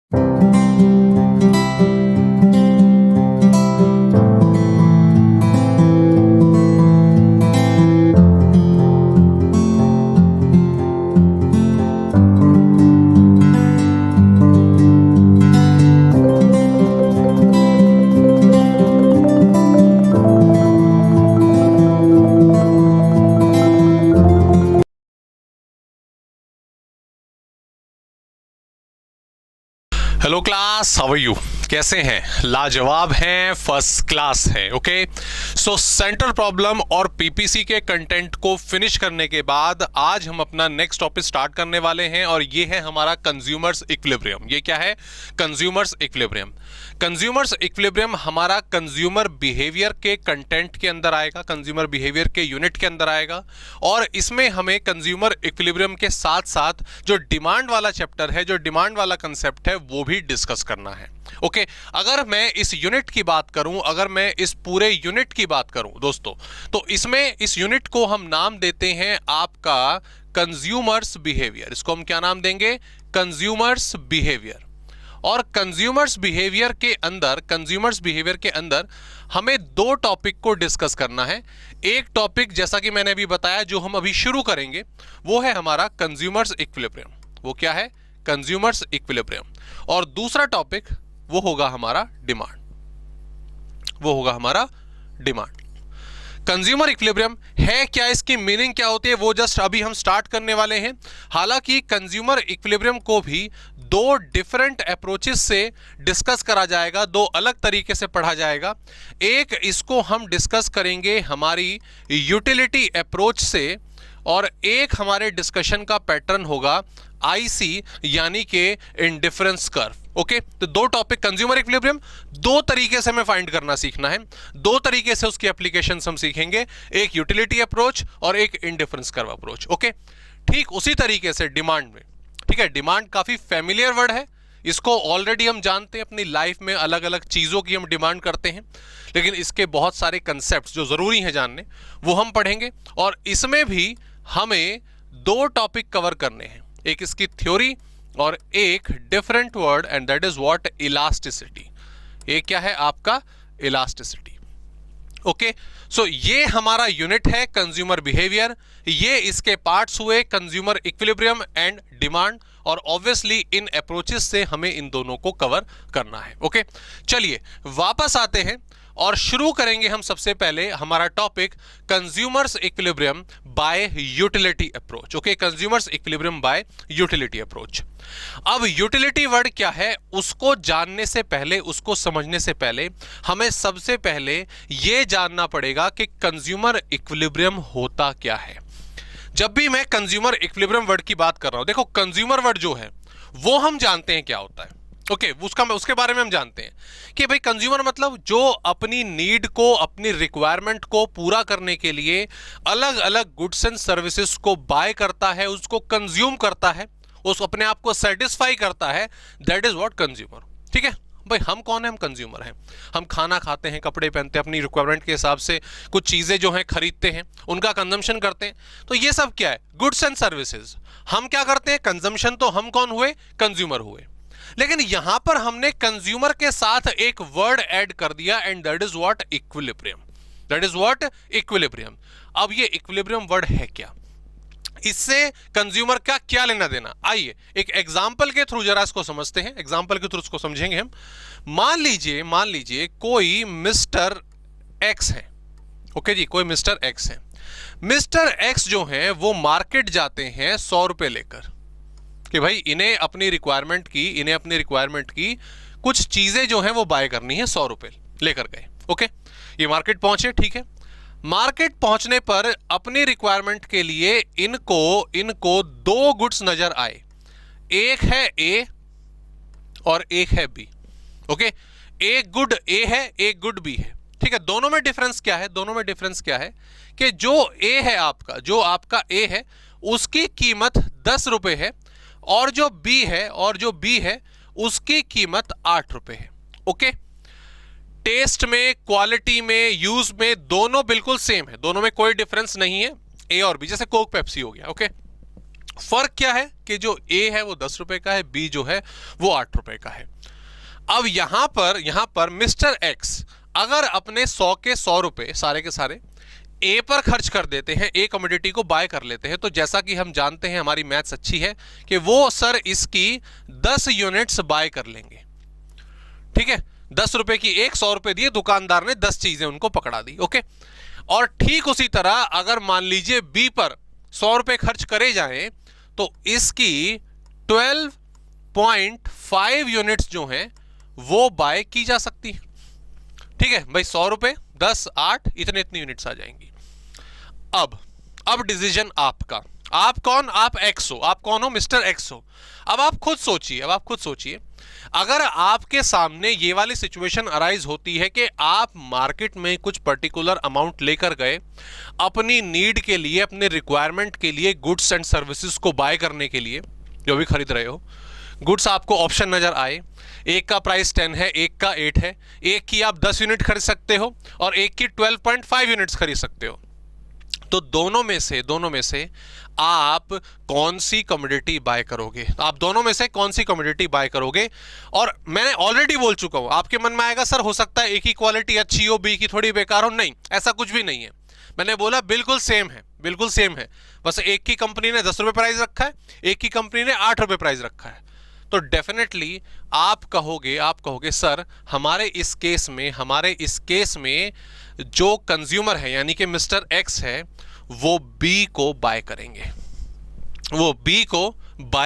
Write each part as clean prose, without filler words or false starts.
Hello class, how are you? कैसे हैं? लाजवाब हैं, फर्स्ट क्लास हैं। ओके, सो सेंट्रल प्रॉब्लम और पीपीसी के कंटेंट को फिनिश करने के बाद आज हम अपना नेक्स्ट टॉपिक स्टार्ट करने वाले हैं और ये है हमारा कंज्यूमर्स इक्विलिब्रियम। ये क्या है? Consumers equilibrium. कंज्यूमर्स इक्विलिब्रियम हमारा कंज्यूमर बिहेवियर के कंटेंट के अंदर आएगा, कंज्यूमर बिहेवियर के यूनिट के अंदर आएगा और इसमें हमें कंज्यूमर इक्विलिब्रियम के साथ साथ जो डिमांड वाला चैप्टर है, जो डिमांड वाला कंसेप्ट है, वो भी डिस्कस करना है। ओके, अगर मैं इस यूनिट की बात करूं, अगर मैं इस पूरे यूनिट की बात करूं दोस्तों, तो इसमें इस यूनिट को हम नाम देते हैं आपका कंज्यूमर्स बिहेवियर। इसको हम क्या नाम देंगे? Consumers behaviour. और कंज्यूमर्स बिहेवियर के अंदर, कंज्यूमर्स बिहेवियर के अंदर हमें दो टॉपिक को डिस्कस करना है। एक टॉपिक, जैसा कि मैंने अभी बताया, जो हम अभी शुरू करेंगे, वो है हमारा कंज्यूमर्स इक्विलिब्रियम। वो क्या है? Consumers equilibrium. और दूसरा टॉपिक वो होगा हमारा डिमांड, वो होगा हमारा डिमांड। कंज्यूमर इक्विलिब्रियम है क्या, इसकी मीनिंग क्या होती है, वो जस्ट अभी हम स्टार्ट करने वाले हैं। हालांकि कंज्यूमर इक्विलिब्रियम को भी दो डिफरेंट अप्रोचेस से डिस्कस करा जाएगा, दो अलग तरीके से पढ़ा जाएगा। एक इसको हम डिस्कस करेंगे हमारी यूटिलिटी अप्रोच से और एक हमारे डिस्कशन का पैटर्न होगा आईसी यानी कि इंडिफरेंस कर्व। ओके, तो दो टॉपिक कंज्यूमर इक्विलिब्रियम, दो तरीके से हमें फाइंड करना सीखना है, दो तरीके से उसकी एप्लीकेशंस हम सीखेंगे, एक यूटिलिटी अप्रोच और एक इंडिफरेंस कर्व अप्रोच। ओके, ठीक उसी तरीके से डिमांड में, ठीक है, डिमांड काफी फैमिलियर वर्ड है, इसको ऑलरेडी हम जानते हैं, अपनी लाइफ में अलग अलग चीजों की हम डिमांड करते हैं, लेकिन इसके बहुत सारे कंसेप्ट जो जरूरी हैं जानने, वो हम पढ़ेंगे। और इसमें भी हमें दो टॉपिक कवर करने हैं, एक इसकी थ्योरी और एक different word, and that is what? Elasticity. ये क्या है आपका? इलास्टिसिटी। ओके, सो ये हमारा यूनिट है कंज्यूमर बिहेवियर, ये इसके पार्ट्स हुए कंज्यूमर इक्विलिब्रियम एंड डिमांड, और ऑब्वियसली इन अप्रोचेस से हमें इन दोनों को कवर करना है। ओके, चलिए वापस आते हैं और शुरू करेंगे हम सबसे पहले हमारा topic consumers equilibrium bye utility approach. Okay, consumers equilibrium bye utility approach. अब यूटिलिटी वर्ड क्या है, उसको जानने से पहले, उसको समझने से पहले हमें सबसे पहले यह जानना पड़ेगा कि कंज्यूमर इक्विलिब्रियम होता क्या है। जब भी मैं कंज्यूमर इक्विलिब्रियम वर्ड की बात कर रहा हूं, देखो कंज्यूमर वर्ड जो है वो हम जानते हैं क्या होता है। ओके, उसके बारे में हम जानते हैं कि भाई कंज्यूमर मतलब जो अपनी नीड को, अपनी रिक्वायरमेंट को पूरा करने के लिए अलग अलग गुड्स एंड सर्विसेज को बाय करता है, उसको कंज्यूम करता है, उस अपने आप को सेटिस्फाई करता है, दैट इज व्हाट कंज्यूमर। ठीक है भाई, हम कौन है? हम कंज्यूमर हैं। हम खाना खाते हैं, कपड़े पहनते हैं, अपनी रिक्वायरमेंट के हिसाब से कुछ चीजें जो हैं खरीदते हैं, उनका कंजम्पशन करते हैं। तो ये सब क्या है? Goods and services. हम क्या करते हैं? कंजम्पशन। तो हम कौन हुए? कंज्यूमर हुए। लेकिन यहां पर हमने कंज्यूमर के साथ एक वर्ड ऐड कर दिया, and that is what? Equilibrium. That is what? Equilibrium. अब ये इक्विलिब्रियम वर्ड है क्या, इससे कंज्यूमर का क्या लेना देना? आइए एक एग्जांपल के थ्रू जरा इसको समझते हैं, एग्जांपल के थ्रू इसको समझेंगे हम। मान लीजिए कोई मिस्टर एक्स है। ओके जी, कोई मिस्टर एक्स है। मिस्टर एक्स जो है वो मार्केट जाते हैं 100 रुपए लेकर कि भाई इन्हें अपनी रिक्वायरमेंट की कुछ चीजें जो हैं वो बाय करनी है, 100 रुपए लेकर गए। ओके, ये मार्केट पहुंचे, ठीक है। मार्केट पहुंचने पर अपनी रिक्वायरमेंट के लिए इनको दो गुड्स नजर आए, एक है ए और एक है बी। ओके, एक गुड ए है, एक गुड बी है, ठीक है। दोनों में डिफरेंस क्या है? दोनों में डिफरेंस क्या है कि जो ए है आपका, जो आपका ए है उसकी कीमत 10 रुपए है, और जो बी है उसकी कीमत 8 रुपए है। ओके, टेस्ट में, क्वालिटी में, यूज में दोनों बिल्कुल सेम है, दोनों में कोई डिफरेंस नहीं है, ए और बी, जैसे कोक पेप्सी हो गया। ओके, फर्क क्या है कि जो ए है वो 10 रुपए का है, बी जो है वो 8 रुपए का है। अब यहां पर मिस्टर एक्स अगर अपने 100 के 100 रुपए सारे के सारे ए पर खर्च कर देते हैं, ए कमोडिटी को बाय कर लेते हैं, तो जैसा कि हम जानते हैं, हमारी मैथ्स अच्छी है, कि वो सर इसकी 10 यूनिट्स बाय कर लेंगे। ठीक है, 10 रुपए की एक, 100 रुपए दिए, दुकानदार ने 10 चीजें उनको पकड़ा दी। ओके, और ठीक उसी तरह अगर मान लीजिए बी पर 100 रुपए खर्च करे जाएं तो इसकी 12.5 यूनिट्स जो हैं वो बाय की जा सकती है। ठीक है भाई, 100 रुपए 10 8 इतनी यूनिट्स आ जाएंगी। अब डिसीजन आपका। आप कौन? आप एक्स हो। आप कौन हो? मिस्टर एक्स हो। अब आप खुद सोचिए अगर आपके सामने ये वाली सिचुएशन अराइज होती है कि आप मार्केट में कुछ पर्टिकुलर अमाउंट लेकर गए अपनी नीड के लिए, अपने रिक्वायरमेंट के लिए, गुड्स एंड सर्विसेज को बाय करने के लिए, जो भी खरीद रहे हो, गुड्स आपको ऑप्शन नजर आए, एक का प्राइस 10 है, एक का 8 है, एक की आप 10 यूनिट खरीद सकते हो और एक की 12.5 यूनिट्स खरीद सकते हो, तो दोनों में से आप कौन सी कमोडिटी बाय करोगे? आप दोनों में से कौन सी कमोडिटी बाय करोगे? और मैंने ऑलरेडी बोल चुका हूं, आपके मन में आएगा सर हो सकता है ए की क्वालिटी अच्छी हो, बी की थोड़ी बेकार हो। नहीं, ऐसा कुछ भी नहीं है। मैंने बोला बिल्कुल सेम है, बिल्कुल सेम है, बस एक की कंपनी ने 10 रुपए प्राइस रखा है, एक की कंपनी ने 8 रुपए प्राइस रखा है। तो डेफिनेटली आप कहोगे सर हमारे इस केस में जो कंज्यूमर है यानी कि मिस्टर एक्स है वो बी को बाय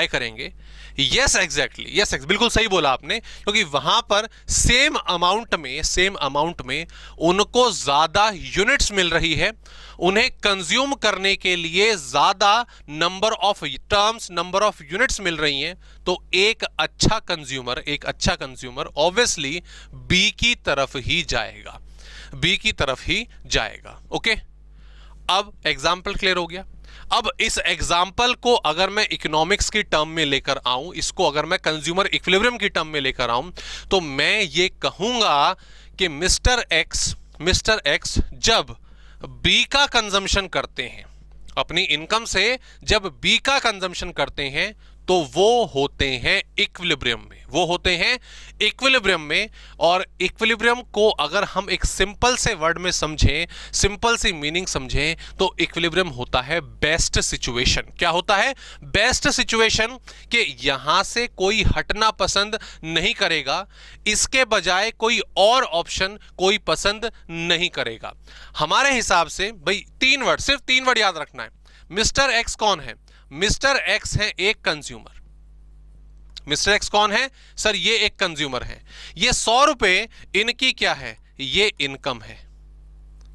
करेंगे। यस एग्जैक्टली, बिल्कुल सही बोला आपने, क्योंकि वहां पर सेम अमाउंट में उनको ज्यादा यूनिट्स मिल रही है, उन्हें कंज्यूम करने के लिए ज्यादा नंबर ऑफ यूनिट्स मिल रही हैं, तो एक अच्छा कंज्यूमर ऑब्वियसली बी की तरफ ही जाएगा। ओके, अब एग्जाम्पल क्लियर हो गया। अब इस एग्जाम्पल को अगर मैं इकोनॉमिक्स की टर्म में लेकर आऊं, इसको अगर मैं कंज्यूमर इक्विलिब्रियम की टर्म में लेकर आऊं, तो मैं ये कहूंगा कि मिस्टर एक्स जब बी का कंजम्पशन करते हैं, अपनी इनकम से जब बी का कंजम्पशन करते हैं, तो वो होते हैं इक्विलिब्रियम में। और इक्विलिब्रियम को अगर हम एक सिंपल से वर्ड में समझें, सिंपल सी मीनिंग समझें, तो इक्विलिब्रियम होता है बेस्ट सिचुएशन। क्या होता है? बेस्ट सिचुएशन, कि यहां से कोई हटना पसंद नहीं करेगा, इसके बजाय कोई और ऑप्शन कोई पसंद नहीं करेगा। हमारे हिसाब से भाई सिर्फ तीन वर्ड याद रखना है। मिस्टर एक्स कौन है? मिस्टर एक्स है एक कंज्यूमर। मिस्टर एक्स कौन है सर? ये एक कंज्यूमर है। ये 100 रुपए इनकी क्या है? ये इनकम है।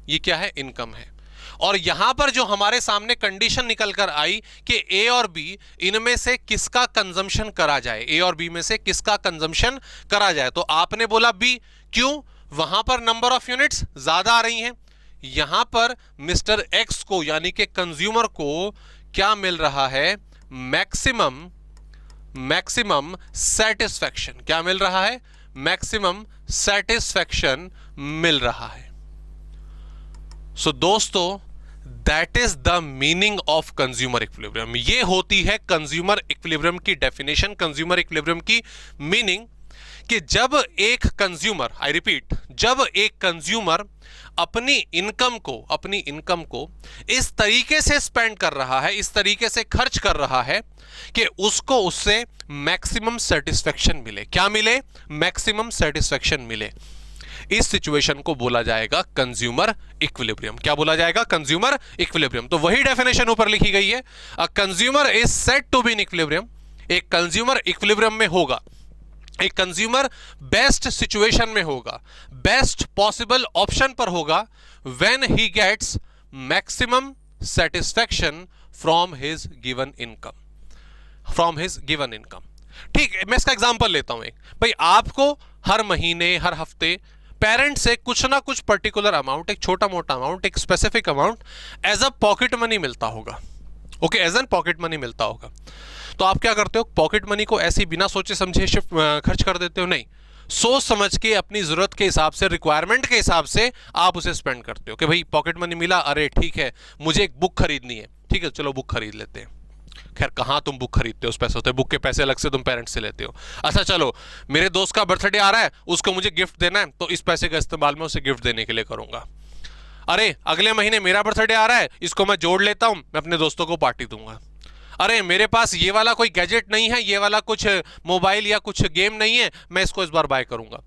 ये क्या है? इनकम है। और यहां पर जो हमारे सामने कंडीशन निकल कर आई कि ए और बी इनमें से किसका कंजम्पशन करा जाए, ए और बी में से किसका कंजम्पशन करा जाए, तो आपने बोला बी। क्यों? वहां पर नंबर ऑफ यूनिट्स ज्यादा आ रही हैं। यहां पर मिस्टर एक्स को यानी कि कंज्यूमर को क्या मिल रहा है? Maximum satisfaction. क्या मिल रहा है? मैक्सिमम सेटिस्फैक्शन मिल रहा है। सो दोस्तों, that is the meaning of consumer equilibrium. ये होती है कंज्यूमर इक्विलिब्रियम की डेफिनेशन, कंज्यूमर इक्विलिब्रियम की मीनिंग, कि जब एक कंज्यूमर, आई रिपीट, जब एक कंज्यूमर अपनी इनकम को इस तरीके से स्पेंड कर रहा है, इस तरीके से खर्च कर रहा है कि उसको उससे मैक्सिमम सेटिस्फैक्शन मिले। क्या मिले? मैक्सिमम सेटिस्फैक्शन मिले। इस सिचुएशन को बोला जाएगा कंज्यूमर इक्विलिब्रियम। क्या बोला जाएगा? Consumer equilibrium. तो वही डेफिनेशन ऊपर लिखी गई है, a consumer is said to be in equilibrium. एक कंज्यूमर इक्विलिब्रियम में होगा, एक कंज्यूमर बेस्ट सिचुएशन में होगा, बेस्ट पॉसिबल ऑप्शन पर होगा, when he gets maximum satisfaction from his given income. ठीक है, मैं इसका एग्जांपल लेता हूं एक। भाई आपको हर महीने, हर हफ्ते पेरेंट से कुछ ना कुछ पर्टिकुलर अमाउंट, एक छोटा मोटा अमाउंट, एक specific amount as a pocket money मिलता होगा। Okay, as an pocket money मिलता होगा। तो आप क्या करते हो? पॉकेट मनी को ऐसे बिना सोचे समझे खर्च कर देते हो? नहीं, सोच समझ के, अपनी जरूरत के हिसाब से, रिक्वायरमेंट के हिसाब से आप उसे स्पेंड करते हो कि भाई पॉकेट मनी मिला, अरे ठीक है मुझे एक बुक खरीदनी है, ठीक है चलो बुक खरीद लेते हैं। खैर कहाँ तुम बुक खरीदते हो उस पैसे होते, बुक के पैसे अलग से तुम पेरेंट्स से लेते हो। अच्छा चलो, मेरे दोस्त का बर्थडे आ रहा है, उसको मुझे गिफ्ट देना है, तो इस पैसे का इस्तेमाल मैं उसे गिफ्ट देने के लिए करूंगा। अरे अगले महीने मेरा बर्थडे आ रहा है, इसको मैं जोड़ लेता हूं, मैं अपने दोस्तों को पार्टी दूंगा। अरे मेरे पास ये वाला कोई गैजेट नहीं है, ये वाला कुछ मोबाइल या कुछ गेम नहीं है, मैं इसको इस बार बाय करूंगा।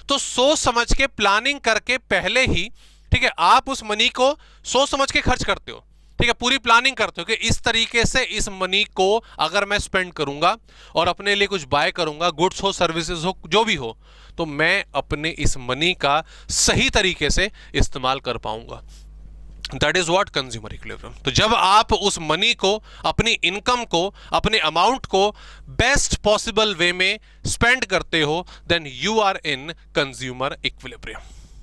तो सोच समझ के प्लानिंग करके पहले ही, ठीक है, आप उस मनी को सोच समझ के खर्च करते हो, ठीक है, पूरी प्लानिंग करते हो कि इस तरीके से इस मनी को अगर मैं स्पेंड करूंगा और अपने लिए कुछ बाय करूंगा, गुड्स हो सर्विसेज हो जो भी हो, तो मैं अपने इस मनी का सही तरीके से इस्तेमाल कर पाऊंगा। That is what consumer equilibrium. तो जब आप उस मनी को, अपनी इनकम को, अपने अमाउंट को बेस्ट पॉसिबल वे में स्पेंड करते हो, then you are in consumer equilibrium,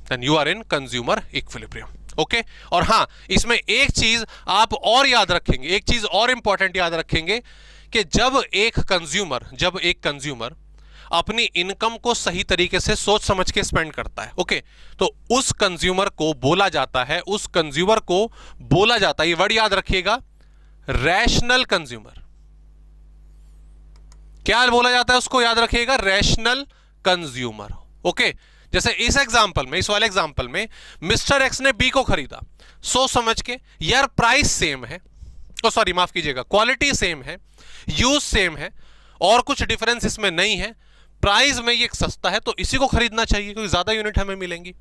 then you are in consumer equilibrium. Okay, और हाँ, इसमें एक चीज आप और याद रखेंगे, एक चीज और इंपॉर्टेंट याद रखेंगे कि जब एक कंज्यूमर अपनी इनकम को सही तरीके से सोच समझ के स्पेंड करता है, ओके, तो उस कंज्यूमर को बोला जाता है, ये वर्ड याद रखिएगा, रैशनल कंज्यूमर। क्या बोला जाता है उसको, याद रखिएगा, रैशनल कंज्यूमर। ओके, जैसे इस वाले एग्जांपल में मिस्टर एक्स ने बी को खरीदा सोच समझ के, यार प्राइस सेम है, सॉरी माफ कीजिएगा, क्वालिटी सेम है, यूज सेम है, और कुछ डिफरेंस इसमें नहीं है, प्राइस में ये सस्ता है तो इसी को खरीदना चाहिए क्योंकि ज्यादा यूनिट हमें मिलेंगी।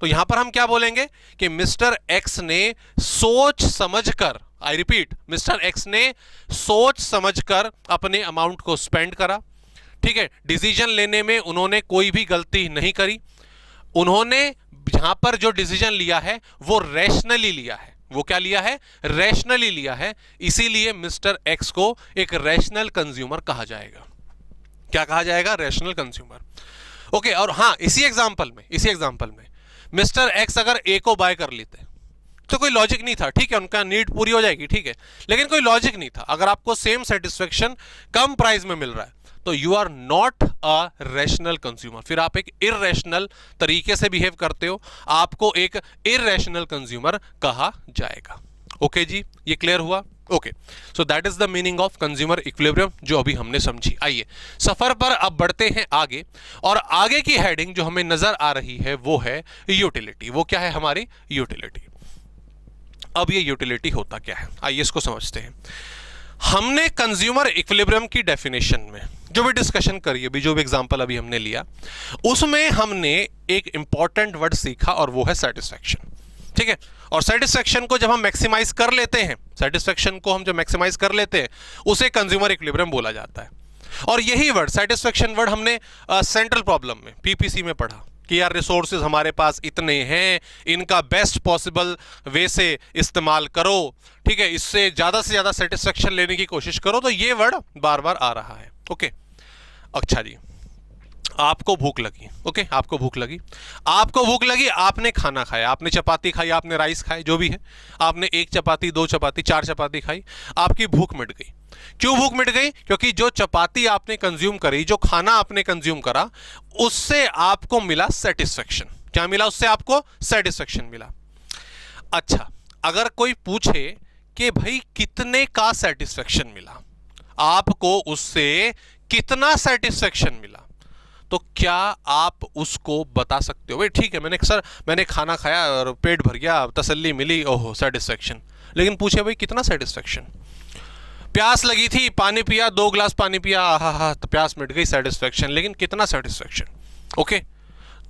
तो यहां पर हम क्या बोलेंगे कि मिस्टर एक्स ने सोच समझकर, आई रिपीट, मिस्टर एक्स ने सोच समझकर अपने अमाउंट को स्पेंड करा, ठीक है, डिसीजन लेने में उन्होंने कोई भी गलती नहीं करी, उन्होंने यहां पर जो डिसीजन लिया है वो रैशनली लिया है। वो क्या लिया है, रैशनली लिया है, इसीलिए मिस्टर एक्स को एक रैशनल कंज्यूमर कहा जाएगा। क्या कहा जाएगा, रैशनल कंज्यूमर। ओके, और हां, इसी एग्जांपल में मिस्टर एक्स अगर ए को बाय कर लेते तो कोई लॉजिक नहीं था, ठीक है, उनका नीड पूरी हो जाएगी, ठीक है, लेकिन कोई लॉजिक नहीं था। अगर आपको सेम सेटिस्फेक्शन कम प्राइस में मिल रहा है तो you are not a rational consumer, फिर आप एक इररेशनल तरीके से बिहेव करते हो, आपको एक इररेशनल कंज्यूमर कहा जाएगा। ओके जी, ये क्लियर हुआ। Okay, so that is the meaning of consumer equilibrium जो अभी हमने समझी। आइए सफर पर अब बढ़ते हैं आगे, और आगे की हेडिंग जो हमें नजर आ रही है वो है यूटिलिटी। वो क्या है, हमारी यूटिलिटी। अब ये यूटिलिटी होता क्या है, आइए इसको समझते हैं। हमने कंज्यूमर इक्विलिब्रियम की डेफिनेशन में जो भी डिस्कशन करी, अभी जो भी एग्जांपल अभी हमने लिया, उसमें हमने एक इंपॉर्टेंट वर्ड सीखा और वो है सेटिस्फेक्शन, ठीक है। और सेटिस्फेक्शन को जब हम मैक्सिमाइज कर लेते हैं, उसे कंज्यूमर इक्विलिब्रियम बोला जाता है। और यही वर्ड, सेटिस्फेक्शन वर्ड, हमने सेंट्रल प्रॉब्लम में, पीपीसी में पढ़ा कि यार रिसोर्सेज हमारे पास इतने हैं, इनका बेस्ट पॉसिबल वे से इस्तेमाल करो, ठीक है, इससे ज्यादा से ज्यादा सेटिस्फेक्शन लेने की कोशिश करो। तो ये वर्ड बार बार आ रहा है। ओके, अच्छा जी, आपको भूख लगी, ओके, आपको भूख लगी, आपने खाना खाया, आपने चपाती खाई, आपने राइस खाए, जो भी है, आपने 1 चपाती, 2 चपाती, 4 चपाती खाई, आपकी भूख मिट गई। क्यों भूख मिट गई? क्योंकि जो चपाती आपने कंज्यूम करी, जो खाना आपने कंज्यूम करा, उससे आपको मिला सेटिस्फेक्शन। क्या मिला? उससे आपको सेटिस्फेक्शन मिला। अच्छा, अगर कोई पूछे कि भाई कितने का सेटिस्फेक्शन मिला, आपको उससे कितना सेटिस्फेक्शन मिला, तो क्या आप उसको बता सकते हो? भाई ठीक है, मैंने खाना खाया और पेट भर गया, तसल्ली मिली, ओहो सेटिस्फेक्शन। लेकिन पूछे भाई कितना सेटिस्फेक्शन? प्यास लगी थी, पानी पिया, 2 गिलास पानी पिया, हा, तो प्यास मिट गई, सेटिस्फेक्शन। लेकिन कितना सेटिस्फेक्शन? ओके,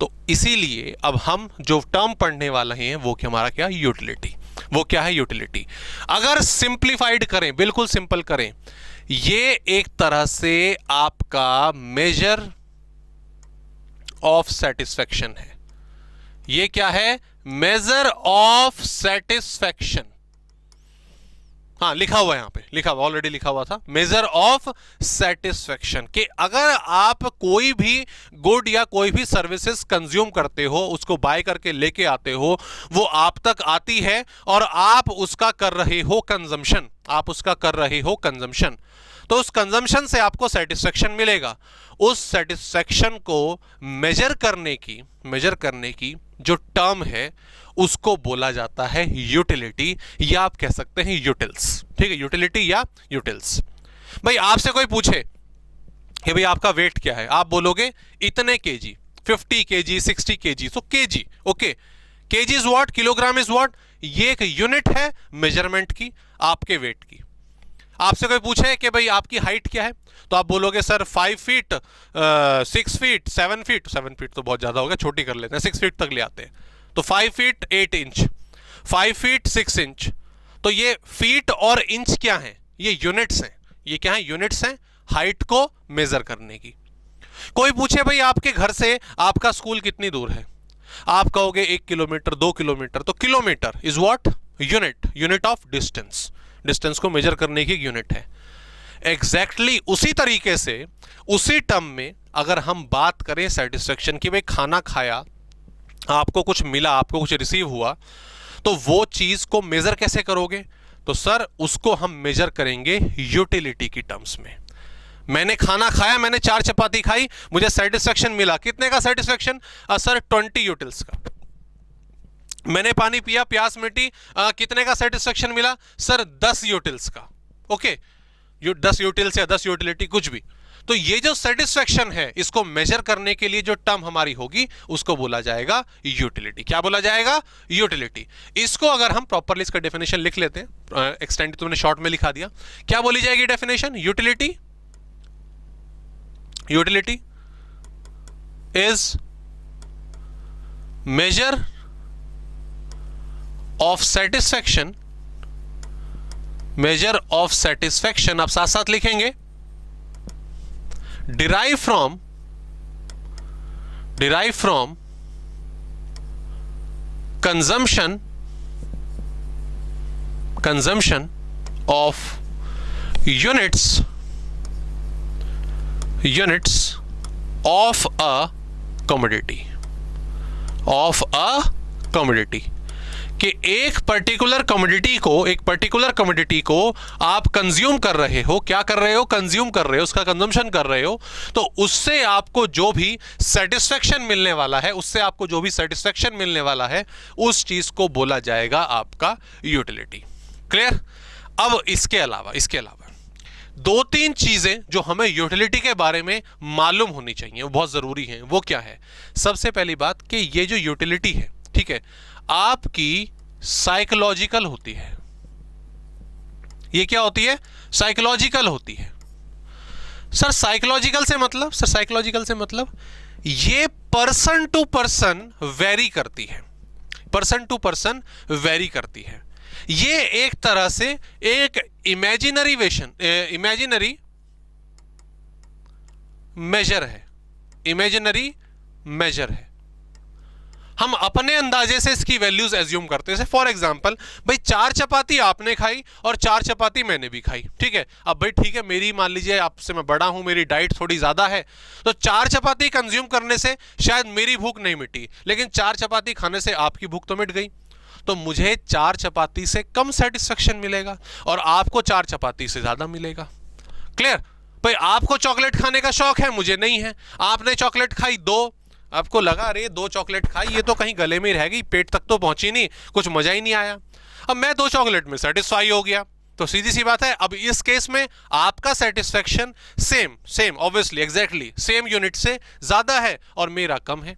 तो इसीलिए अब हम जो टर्म पढ़ने वाले हैं वो हमारा क्या? यूटिलिटी। वो क्या है? यूटिलिटी। अगर सिंप्लीफाइड करें, बिल्कुल सिंपल करें, ये एक तरह से आपका मेजर ऑफ सेटिस्फेक्शन है। ये क्या है? Measure of satisfaction. हाँ, लिखा हुआ है यहां पे, ऑलरेडी लिखा हुआ था, मेजर ऑफ सेटिस्फेक्शन। कि अगर आप कोई भी गुड या कोई भी सर्विसेज कंज्यूम करते हो, उसको बाय करके लेके आते हो, वो आप तक आती है और आप उसका कर रहे हो कंजम्पशन, तो उस कंजम्पशन से आपको सेटिस्फेक्शन मिलेगा। उस सेटिस्फेक्शन को मेजर करने की जो टर्म है उसको बोला जाता है यूटिलिटी, या आप कह सकते हैं यूटिल्स। ठीक है, यूटिलिटी या यूटिल्स। भाई आपसे कोई पूछे कि भाई आपका वेट क्या है, आप बोलोगे इतने KG, 50 KG, 60 KG, so KG, okay. KG is what, kilogram is what, ये एक यूनिट है मेजरमेंट की, आपके वेट की। आपसे कोई पूछे कि भाई आपकी हाइट क्या है, तो आप बोलोगे sir 5 feet, 6 feet, 7 feet, 7 feet तो बहुत ज्यादा हो गया, छोटी कर लेते हैं, 6 फीट तक ले आते हैं, तो 5 फीट 8 इंच, 5 फीट 6 इंच। तो ये फीट और इंच क्या है, ये यूनिट्स हैं, ये क्या है, यूनिट्स हैं हाइट को मेजर करने की। कोई पूछे भाई आपके घर से आपका स्कूल कितनी दूर है, आप कहोगे 1 किलोमीटर, 2 किलोमीटर, तो kilometre is what, unit, unit of distance, distance को मेजर करने की यूनिट है। एग्जैक्टली उसी तरीके से उसी टर्म में अगर हम बात करें सेटिस्फेक्शन की, भाई खाना खाया, आपको कुछ मिला, आपको कुछ रिसीव हुआ, तो वो चीज को मेजर कैसे करोगे, तो सर उसको हम मेजर करेंगे यूटिलिटी की टर्म्स में। मैंने खाना खाया, मैंने 4 चपाती खाई, मुझे सेटिस्फेक्शन मिला, कितने का सेटिस्फेक्शन, सर 20 यूटिल्स का। मैंने पानी पिया, प्यास मिटी, कितने का सेटिस्फेक्शन मिला, सर 10 यूटिल्स का, ओके। 10 यूटिल्स या 10 यूटिलिटी कुछ भी। तो ये जो सेटिस्फेक्शन है, इसको मेजर करने के लिए जो टर्म हमारी होगी उसको बोला जाएगा यूटिलिटी। क्या बोला जाएगा, यूटिलिटी। इसको अगर हम प्रॉपरली इसका डेफिनेशन लिख लेते हैं, एक्सटेंड तुमने शॉर्ट में लिखा दिया, क्या बोली जाएगी definition, utility, utility is measure of satisfaction, measure of satisfaction, आप साथ साथ लिखेंगे, derive from consumption of units of a commodity, कि एक पर्टिकुलर कमोडिटी को आप कंज्यूम कर रहे हो, क्या कर रहे हो, कंज्यूम कर रहे हो, उसका कंजम्पशन कर रहे हो, तो उससे आपको जो भी सेटिस्फेक्शन मिलने वाला है, उस चीज को बोला जाएगा आपका यूटिलिटी। क्लियर। अब इसके अलावा 2-3 चीजें जो हमें यूटिलिटी के बारे में मालूम होनी चाहिए, वो बहुत जरूरी हैं। वो क्या है, सबसे पहली बात कि ये जो यूटिलिटी है, ठीक है, आपकी साइकोलॉजिकल होती है। ये क्या होती है, साइकोलॉजिकल होती है। सर साइकोलॉजिकल से मतलब, ये पर्सन टू पर्सन वेरी करती है। ये एक तरह से एक इमेजिनरी मेजर है। हम अपने अंदाजे से इसकी वैल्यूज एज्यूम करते हैं। फॉर एग्जांपल, भाई 4 चपाती आपने खाई और 4 चपाती मैंने भी खाई, ठीक है। अब भाई ठीक है, मेरी मान लीजिए आपसे मैं बड़ा हूं, मेरी डाइट थोड़ी ज्यादा है, तो 4 चपाती कंज्यूम करने से शायद मेरी भूख नहीं मिटी, लेकिन 4 चपाती खाने से आपकी भूख तो मिट गई। तो मुझे 4 चपाती से कम सेटिस्फेक्शन मिलेगा और आपको 4 चपाती से ज्यादा मिलेगा। क्लियर। भाई आपको चॉकलेट खाने का शौक है, मुझे नहीं है। आपने चॉकलेट खाई 2, आपको लगा अरे 2 चॉकलेट खाई, ये तो कहीं गले में रह गई, पेट तक तो पहुंची नहीं, कुछ मजा ही नहीं आया। अब मैं 2 चॉकलेट में सेटिस्फाई हो गया, तो सीधी सी बात है, अब इस केस में आपका satisfaction same obviously exactly same unit से ज्यादा है और मेरा कम है।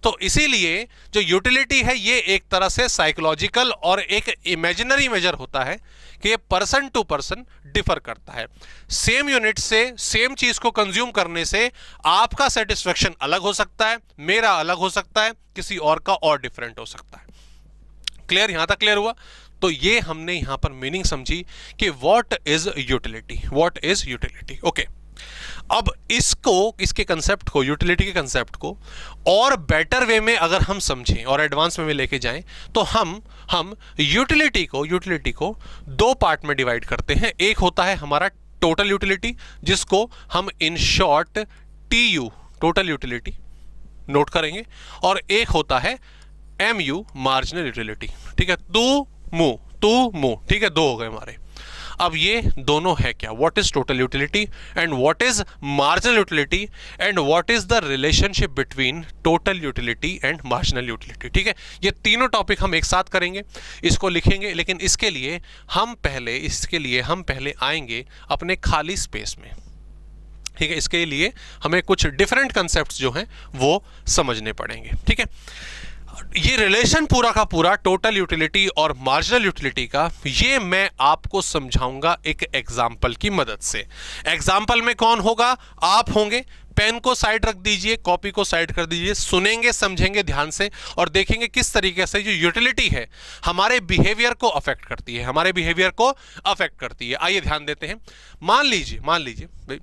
तो इसीलिए जो यूटिलिटी है, ये एक तरह से साइकोलॉजिकल और एक इमेजिनरी मेजर होता है कि ये पर्सन टू पर्सन डिफर करता है। सेम यूनिट से सेम चीज को कंज्यूम करने से आपका सेटिस्फेक्शन अलग हो सकता है, मेरा अलग हो सकता है, किसी और का और डिफरेंट हो सकता है। क्लियर, यहां तक क्लियर हुआ। तो ये हमने यहां पर मीनिंग समझी कि व्हाट इज यूटिलिटी, ओके। अब इसके कंसेप्ट को, यूटिलिटी के कंसेप्ट को और बेटर वे में अगर हम समझें और एडवांस में लेके जाएं, तो हम यूटिलिटी को 2 पार्ट में डिवाइड करते हैं। एक होता है हमारा टोटल यूटिलिटी, जिसको हम in short TU total utility note करेंगे, और एक होता है MU मार्जिनल यूटिलिटी। ठीक है, तू मू, ठीक है, 2 हो गए हमारे। अब ये दोनों है क्या, what is total utility and what is marginal utility and what is the relationship between total utility and marginal utility. ठीक है, ये तीनों टॉपिक हम एक साथ करेंगे, इसको लिखेंगे, लेकिन इसके लिए हम पहले आएंगे अपने खाली स्पेस में। ठीक है, इसके लिए हमें कुछ डिफरेंट कंसेप्ट्स जो हैं वो समझने पड़ेंगे। ठीक है, ये रिलेशन पूरा का पूरा टोटल यूटिलिटी और मार्जिनल यूटिलिटी का, ये मैं आपको समझाऊंगा एक एग्जाम्पल की मदद से। एग्जाम्पल में कौन होगा, आप होंगे। पेन को साइड रख दीजिए, कॉपी को साइड कर दीजिए, सुनेंगे समझेंगे ध्यान से और देखेंगे किस तरीके से जो यूटिलिटी है हमारे बिहेवियर को अफेक्ट करती है, हमारे बिहेवियर को अफेक्ट करती है। आइए ध्यान देते हैं। मान लीजिए भाई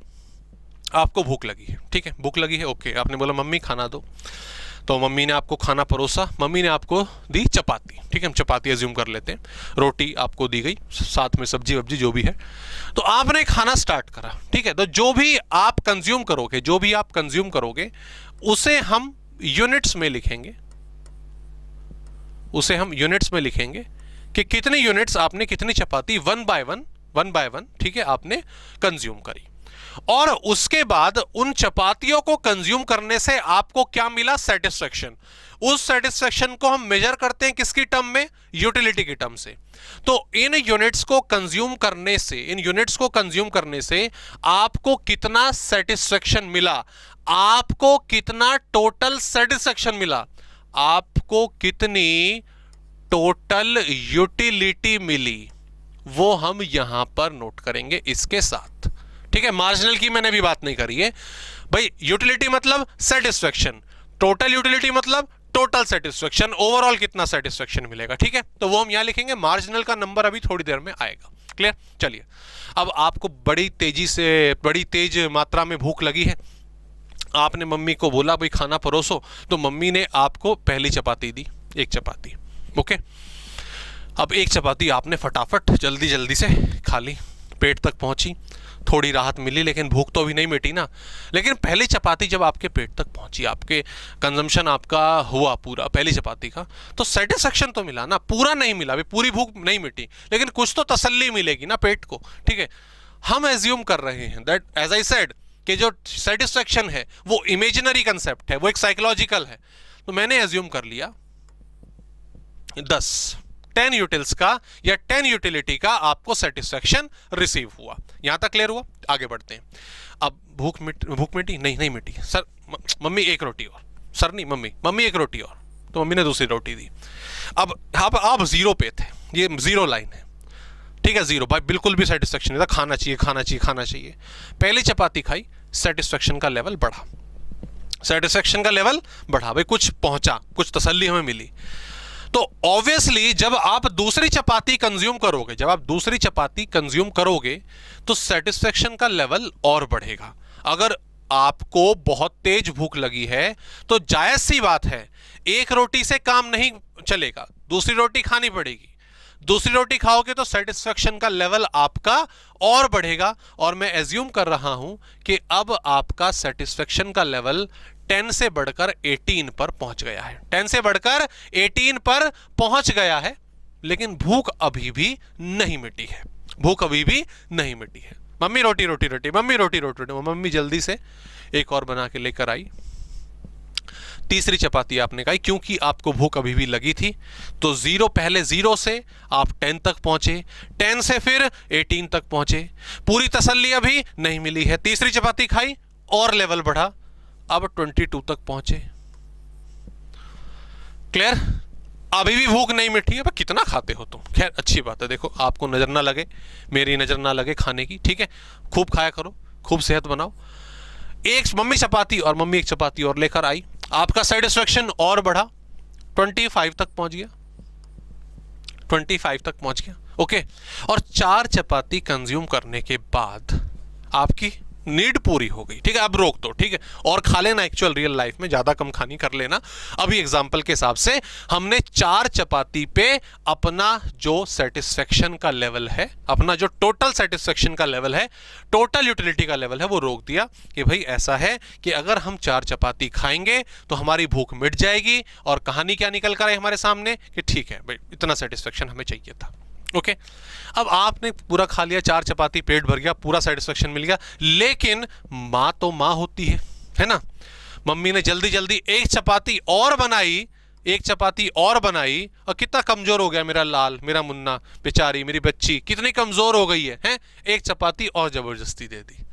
आपको भूख लगी है। ठीक है, भूख लगी है, ओके, आपने बोला मम्मी खाना दो, तो मम्मी ने आपको खाना परोसा, मम्मी ने आपको दी चपाती। ठीक है, हम चपाती अज्यूम कर लेते हैं, रोटी आपको दी गई, साथ में सब्जी वब्जी जो भी है, तो आपने खाना स्टार्ट करा। ठीक है, तो जो भी आप कंज्यूम करोगे उसे हम यूनिट्स में लिखेंगे, कि कितने यूनिट्स आपने, कितनी चपाती वन बाय वन, ठीक है, आपने कंज्यूम करी। और उसके बाद उन चपातियों को कंज्यूम करने से आपको क्या मिला, सेटिस्फेक्शन। उस सेटिस्फेक्शन को हम मेजर करते हैं किसकी टर्म में, यूटिलिटी की टर्म से। तो इन यूनिट्स को कंज्यूम करने से आपको कितना सेटिस्फेक्शन मिला, आपको कितना टोटल सेटिस्फेक्शन मिला, आपको कितनी टोटल यूटिलिटी मिली, वो हम यहां पर नोट करेंगे इसके साथ। ठीक है, मार्जिनल की मैंने भी बात नहीं करी है भाई। यूटिलिटी मतलब सेटिस्फेक्शन, टोटल यूटिलिटी मतलब टोटल सेटिस्फेक्शन, ओवरऑल कितना सेटिस्फेक्शन मिलेगा। ठीक है, तो वो हम यहां लिखेंगे। मार्जिनल का नंबर अभी थोड़ी देर में आएगा। क्लियर, चलिए। अब आपको बड़ी तेज मात्रा में भूख लगी है, आपने मम्मी को बोला भाई खाना परोसो, तो मम्मी ने आपको पहली चपाती दी, एक चपाती। ओके, अब एक चपाती आपने फटाफट जल्दी से खा ली, पेट तक पहुंची, थोड़ी राहत मिली, लेकिन भूख तो अभी नहीं मिटी ना। लेकिन पहली चपाती जब आपके पेट तक पहुंची, आपके कंजम्पशन आपका हुआ पूरा पहली चपाती का, तो सेटिस्फेक्शन तो मिला ना, पूरा नहीं मिला, अभी पूरी भूख नहीं मिटी, लेकिन कुछ तो तसल्ली मिलेगी ना पेट को। ठीक है, हम एज्यूम कर रहे हैं दैट एज आई सेड कि जो सेटिस्फेक्शन है वो इमेजिनरी कंसेप्ट है, वो एक साइकोलॉजिकल है। तो मैंने एज्यूम कर लिया 10 यूटिल्स का या 10 यूटिलिटी का आपको सेटिस्फेक्शन रिसीव हुआ। यहां तक क्लियर हुआ, आगे बढ़ते हैं। अब भूख मिटी, नहीं मिटी। सर मम्मी एक रोटी और, सर नहीं मम्मी एक रोटी और, तो मम्मी ने दूसरी रोटी दी। अब आप जीरो पे थे, ये जीरो लाइन है। ठीक है, जीरो भाई, बिल्कुल भी सेटिस्फेक्शन नहीं था, खाना चाहिए। पहली चपाती खाई, सेटिस्फेक्शन का लेवल बढ़ा, भाई कुछ पहुंचा, कुछ तसल्ली हमें मिली। तो ऑब्वियसली जब आप दूसरी चपाती कंज्यूम करोगे तो सेटिस्फेक्शन का लेवल और बढ़ेगा। अगर आपको बहुत तेज भूख लगी है तो जायज सी बात है, एक रोटी से काम नहीं चलेगा, दूसरी रोटी खानी पड़ेगी। दूसरी रोटी खाओगे तो सेटिस्फेक्शन का लेवल आपका और बढ़ेगा, और मैं एज्यूम कर रहा हूं कि अब आपका सेटिस्फेक्शन का लेवल 10 से बढ़कर 18 पर पहुंच गया है। 10 से बढ़कर 18 पर पहुंच गया है, लेकिन भूख अभी भी नहीं मिटी है। मम्मी रोटी, मम्मी जल्दी से एक और बना के लेकर आई। तीसरी चपाती आपने खाई, क्योंकि आपको भूख अभी भी लगी थी, तो पहले 0 से आप 10 तक पहुंचे, 10 से फिर 18 तक पहुंचे। पूरी तसल्ली अभी नहीं मिली है, तीसरी चपाती खाई और लेवल बढ़ा, अब 22 तक पहुंचे। क्लियर, अभी भी भूख नहीं मिटी है, पर कितना खाते हो तुम। खैर अच्छी बात है, देखो आपको नजर ना लगे, मेरी नजर ना लगे खाने की। ठीक है, खूब खाया करो, खूब सेहत बनाओ। मम्मी एक चपाती और लेकर आई, आपका सेटिस्फेक्शन और बढ़ा, 25 तक पहुंच गया। ओके, और 4 चपाती कंज्यूम करने के बाद आपकी नीड पूरी हो गई। ठीक है, अब रोक दो, ठीक है, और खा लेना एक्चुअल रियल लाइफ में, ज्यादा कम खानी कर लेना। अभी एग्जांपल के हिसाब से हमने 4 चपाती पे अपना जो सेटिस्फेक्शन का लेवल है, अपना जो टोटल सेटिस्फेक्शन का लेवल है, टोटल यूटिलिटी का लेवल है, वो रोक दिया कि भाई ऐसा है कि अगर हम 4 चपाती खाएंगे तो हमारी भूख मिट जाएगी। और कहानी क्या निकल कर आई हमारे सामने कि ठीक है भाई, इतना सेटिस्फेक्शन हमें चाहिए था। ओके अब आपने पूरा खा लिया, 4 चपाती, पेट भर गया, पूरा सेटिस्फेक्शन मिल गया, लेकिन माँ तो माँ होती है ना। मम्मी ने जल्दी जल्दी एक चपाती और बनाई, एक चपाती और बनाई, और कितना कमजोर हो गया मेरा लाल, मेरा मुन्ना, बेचारी मेरी बच्ची कितनी कमजोर हो गई है, हैं? एक चपाती और जबरदस्ती दे दी।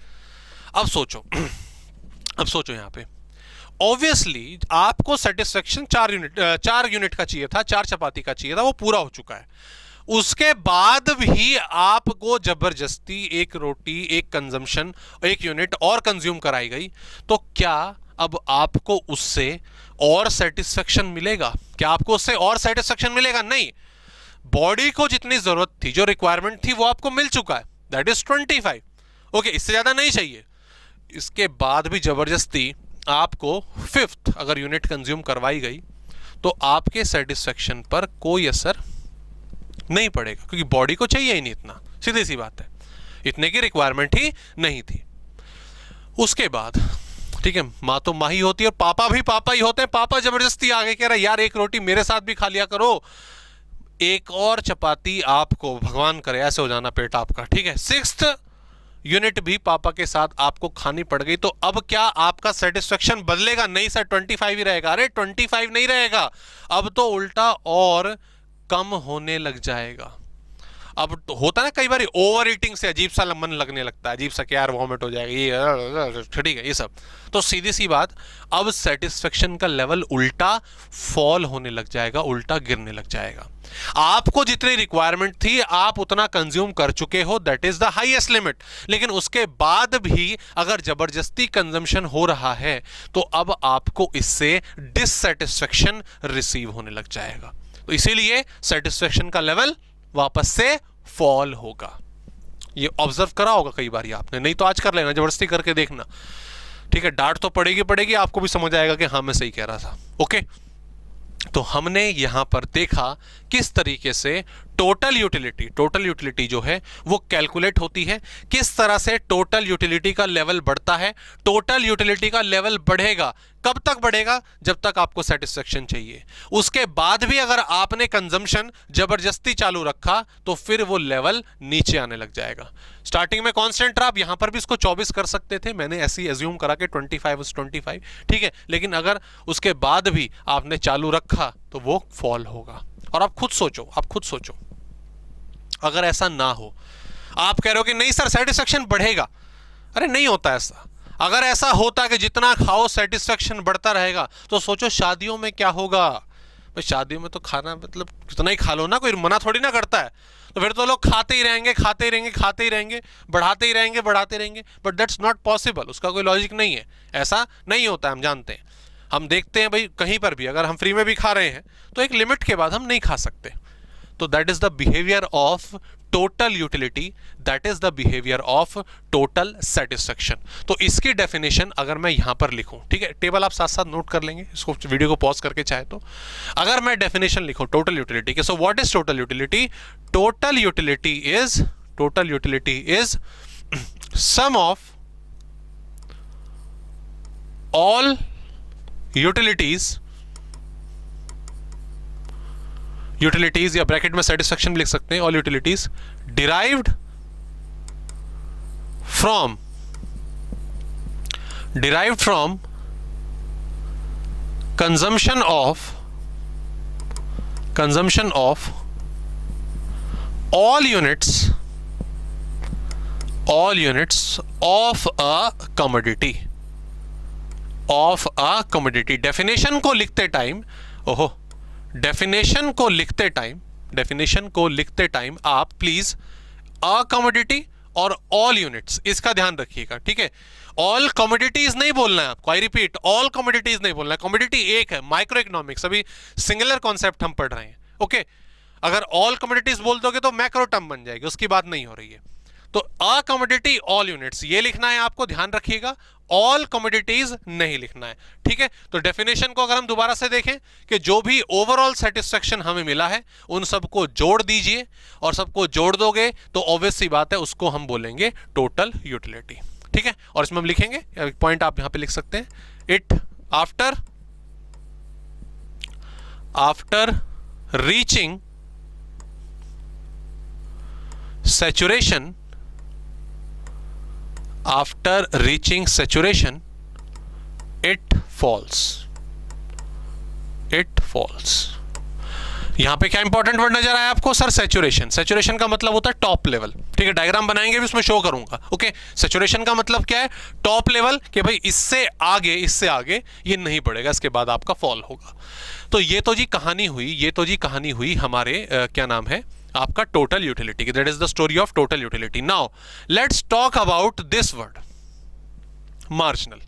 अब सोचो अब सोचो यहां पे ऑब्वियसली आपको सेटिस्फेक्शन 4 यूनिट का चाहिए था, 4 चपाती का चाहिए था, वो पूरा हो चुका है। उसके बाद भी आपको जबरदस्ती एक रोटी, एक कंजम्पशन, एक यूनिट और कंज्यूम कराई गई, तो क्या अब आपको उससे और सेटिस्फेक्शन मिलेगा? क्या आपको उससे और सेटिस्फेक्शन मिलेगा? नहीं। बॉडी को जितनी जरूरत थी, जो रिक्वायरमेंट थी, वो आपको मिल चुका है, दैट इज 25। ओके, इससे ज्यादा नहीं चाहिए। इसके बाद भी जबरदस्ती आपको 5th अगर यूनिट कंज्यूम करवाई गई, तो आपके सेटिस्फेक्शन पर कोई असर नहीं पड़ेगा, क्योंकि बॉडी को चाहिए ही नहीं इतना, सीधी सी बात है, इतने की रिक्वायरमेंट ही नहीं थी। उसके बाद ठीक है, माँ तो माँ ही होती है और पापा भी पापा ही होते हैं। पापा जबरदस्ती आगे कह रहा है यार एक रोटी मेरे साथ भी खा लिया करो, एक और चपाती आपको, भगवान करे ऐसे हो जाना पेट आपका, ठीक है। 6th यूनिट भी पापा के साथ आपको खानी पड़ गई, तो अब क्या आपका सेटिस्फेक्शन बदलेगा? नहीं सर, 25 ही रहेगा। अरे 25 नहीं रहेगा, अब तो उल्टा और कम होने लग जाएगा। अब तो होता है ना कई बार ओवर ईटिंग से अजीब सा मन लगने लगता है, अजीब सा कि यार वॉमिट हो जाएगा, ये ठीक है, ये सब। तो सीधी सी बात, अब सेटिस्फेक्शन का लेवल उल्टा फॉल होने लग जाएगा, उल्टा गिरने लग जाएगा। आपको जितनी रिक्वायरमेंट थी आप उतना कंज्यूम कर चुके हो, that is the highest limit. लेकिन उसके बाद भी अगर जबरदस्ती कंजम्पशन हो रहा है, तो अब आपको इससे डिससेटिस्फेक्शन रिसीव होने लग जाएगा। तो इसीलिए सेटिस्फेक्शन का लेवल वापस से फॉल होगा। ये ऑब्जर्व करा होगा कई बार आपने, नहीं तो आज कर लेना, जबरदस्ती करके देखना, ठीक है। डांट तो पड़ेगी पड़ेगी, आपको भी समझ आएगा कि हाँ मैं सही कह रहा था। ओके, तो हमने यहां पर देखा किस तरीके से टोटल यूटिलिटी जो है वो कैलकुलेट होती है, किस तरह से टोटल यूटिलिटी का लेवल बढ़ता है। टोटल यूटिलिटी का लेवल बढ़ेगा, कब तक बढ़ेगा? जब तक आपको सेटिस्फेक्शन चाहिए। उसके बाद भी अगर आपने कंजम्पशन जबरदस्ती चालू रखा, तो फिर वो लेवल नीचे आने लग जाएगा। स्टार्टिंग में कांस्टेंट रहा, आप यहां पर भी इसको 24 कर सकते थे, मैंने ऐसे ही एज्यूम करा कि 25 ठीक है। लेकिन अगर उसके बाद भी आपने चालू रखा तो वो फॉल होगा। और आप खुद सोचो अगर ऐसा ना हो, आप कह रहे हो कि नहीं सर सेटिस्फेक्शन बढ़ेगा, अरे नहीं होता ऐसा। अगर ऐसा होता कि जितना खाओ सेटिस्फेक्शन बढ़ता रहेगा, तो सोचो शादियों में क्या होगा। भाई शादियों में तो खाना मतलब कितना ही खा लो ना, कोई मना थोड़ी ना करता है, तो फिर तो लोग खाते ही रहेंगे, बढ़ाते ही रहेंगे। बट दैट्स नॉट पॉसिबल, उसका कोई लॉजिक नहीं है, ऐसा नहीं होता है, हम जानते हैं। हम देखते हैं भाई कहीं पर भी अगर हम फ्री में भी खा रहे हैं, तो एक लिमिट के बाद हम नहीं खा सकते। तो that is the behaviour of total utility, that is the behaviour of total satisfaction. तो इसकी डेफिनेशन अगर मैं यहां पर लिखूं, ठीक है, टेबल आप साथ साथ नोट कर लेंगे, इसको वीडियो को पॉज करके चाहे तो। अगर मैं डेफिनेशन लिखूं टोटल यूटिलिटी के, so what is total utility? Total utility is sum of all utilities या ब्रैकेट में सेटिस्फेक्शन भी लिख सकते हैं, all utilities derived from consumption of all units of a commodity। Definition को लिखते टाइम आप प्लीज अ कमोडिटी और ऑल यूनिट्स, इसका ध्यान रखिएगा, ठीक है। ऑल कमोडिटीज नहीं बोलना है आपको, आई रिपीट, ऑल कमोडिटीज नहीं बोलना है। कमोडिटी एक है, माइक्रो इकोनॉमिक्स, अभी सिंगुलर कॉन्सेप्ट हम पढ़ रहे हैं, ओके। अगर ऑल कमोडिटीज बोल दोगे तो मैक्रो टर्म बन जाएगी, उसकी बात नहीं हो रही है। तो अ कमोडिटी ऑल यूनिट्स ये लिखना है आपको, ध्यान रखिएगा, ऑल कमोडिटीज नहीं लिखना है, ठीक है। तो डेफिनेशन को अगर हम दोबारा से देखें कि जो भी ओवरऑल सेटिस्फेक्शन हमें मिला है उन सबको जोड़ दीजिए, और सबको जोड़ दोगे तो ऑब्वियस सी बात है उसको हम बोलेंगे टोटल यूटिलिटी, ठीक है। और इसमें हम लिखेंगे, एक पॉइंट आप यहां पे लिख सकते हैं, it after reaching saturation, after reaching saturation it falls, it falls. यहां पे क्या इंपॉर्टेंट वर्ड नजर आया आपको सर? सैचुरेशन। सैचुरेशन का मतलब होता है टॉप लेवल, ठीक है, डायग्राम बनाएंगे भी उसमें शो करूंगा। ओके, सैचुरेशन का मतलब क्या है? टॉप लेवल, कि भाई इससे आगे ये नहीं बढ़ेगा, इसके बाद आपका फॉल होगा। तो ये तो जी कहानी हुई, हमारे क्या नाम है आपका टोटल यूटिलिटी की। That is the story of total utility. Now let's talk about this word marginal.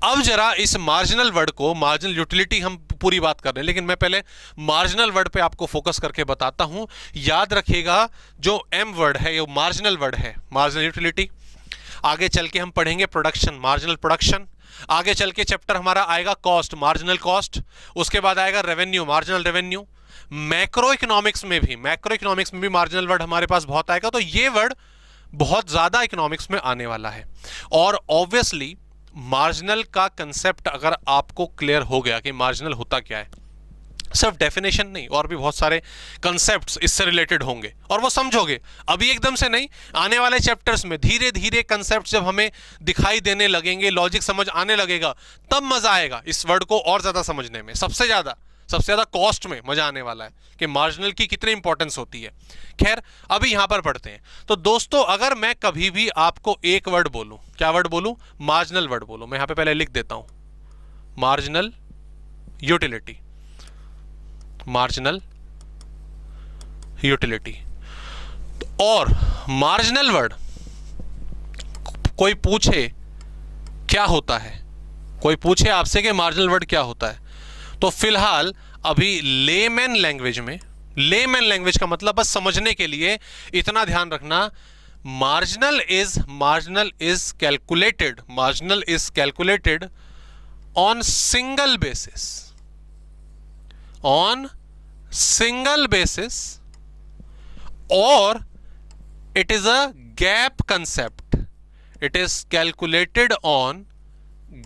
अब जरा इस मार्जिनल वर्ड को, मार्जिनल यूटिलिटी हम पूरी बात कर रहे हैं, लेकिन मैं पहले मार्जिनल वर्ड पे आपको फोकस करके बताता हूं। याद रखिएगा जो एम वर्ड है ये मार्जिनल वर्ड है, मार्जिनल यूटिलिटी। आगे चल के हम पढ़ेंगे प्रोडक्शन, मार्जिनल प्रोडक्शन। आगे चल के चैप्टर हमारा आएगा कॉस्ट, मार्जिनल कॉस्ट। उसके बाद आएगा revenue, marginal revenue. Macro economics में भी मार्जिनल वर्ड हमारे पास बहुत आएगा। तो ये वर्ड बहुत ज्यादा इकोनॉमिक्स में आने वाला है। और ऑब्वियसली मार्जिनल का कंसेप्ट अगर आपको क्लियर हो गया कि मार्जिनल होता क्या है, सिर्फ डेफिनेशन नहीं, और भी बहुत सारे कंसेप्ट्स इससे रिलेटेड होंगे और वो समझोगे। अभी एकदम से नहीं, आने वाले चैप्टर्स में धीरे धीरे कंसेप्ट जब हमें दिखाई देने लगेंगे, लॉजिक समझ आने लगेगा, तब मजा आएगा इस वर्ड को और ज्यादा समझने में। सबसे ज्यादा कॉस्ट में मजा आने वाला है कि मार्जिनल की कितनी इंपॉर्टेंस होती है। खैर अभी यहां पर पढ़ते हैं। तो दोस्तों अगर मैं कभी भी आपको एक वर्ड बोलूं, क्या वर्ड बोलूं? मार्जिनल वर्ड बोलूं। मैं यहां पे पहले लिख देता हूं मार्जिनल यूटिलिटी, मार्जिनल यूटिलिटी। और मार्जिनल वर्ड कोई पूछे क्या होता है, कोई पूछे आपसे कि मार्जिनल वर्ड क्या होता है, तो फिलहाल अभी लेमैन लैंग्वेज का मतलब बस समझने के लिए इतना ध्यान रखना, marginal is calculated on single basis और it is a gap concept. It is calculated on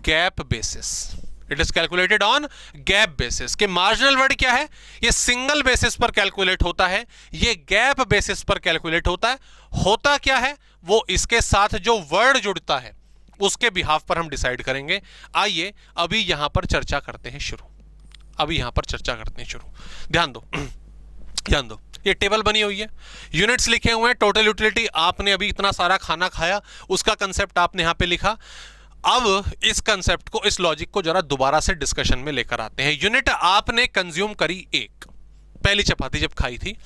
gap basis. कि मार्जिनल वर्ड क्या है? ये सिंगल बेसिस पर कैलकुलेट होता है, ये गैप बेसिस पर कैलकुलेट होता है। होता क्या है वो इसके साथ जो वर्ड जुड़ता है उसके बिहाफ पर हम डिसाइड करेंगे। आइए अभी यहां पर चर्चा करते हैं शुरू। ध्यान दो, ये टेबल बनी हुई है, यूनिट्स लिखे हुए हैं, टोटल यूटिलिटी। आपने अभी इतना सारा खाना खाया, उसका कंसेप्ट आपने यहां पे लिखा। अब इस कंसेप्ट को, इस लॉजिक को जरा दोबारा से डिस्कशन में लेकर आते हैं। यूनिट आपने कंज्यूम करी एक, पहली चपाती जब खाई थी,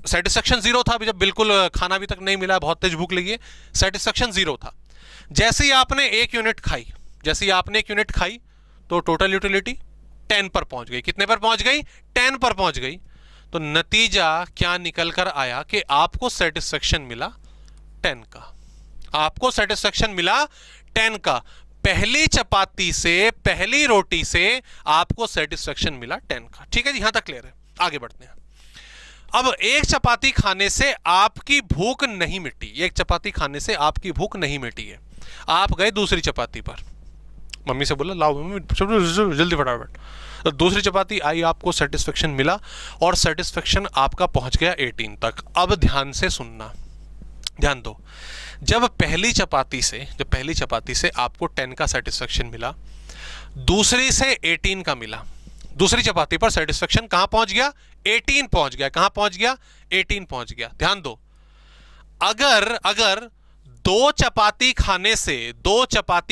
सेटिस्फेक्शन 0 था। अभी जब बिल्कुल खाना अभी तक नहीं मिला, बहुत तेज भूख लगी है, सेटिस्फेक्शन 0 था। जैसे ही आपने एक यूनिट खाई तो टोटल यूटिलिटी 10 पर पहुंच गई। कितने पर पहुंच गई? 10 पर पहुंच गई। तो नतीजा क्या निकल कर आया कि आपको सेटिस्फेक्शन मिला 10 का। पहली चपाती से, पहली रोटी से आपको सेटिस्फेक्शन मिला 10 का। ठीक है जी, यहां तक क्लियर है। आगे बढ़ते हैं। अब एक चपाती खाने से आपकी भूख नहीं मिटी है। आप गए दूसरी चपाती पर, मम्मी से बोला लाओ मम्मी जल्दी फटाफट। तो दूसरी चपाती आई, आपको सेटिस्फेक्शन मिला और सेटिस्फेक्शन आपका पहुंच गया 18 तक। अब ध्यान से सुनना, ध्यान दो। जब पहली चपाती से आपको 10 का सेटिस्फेक्शन मिला, दूसरी से 18 का मिला, दूसरी चपाती पर सेटिस्फेक्शन कहां पहुंच गया? 18 पहुंच गया। कहां पहुंच गया? 18 पहुंच गया। ध्यान दो, अगर दो चपाती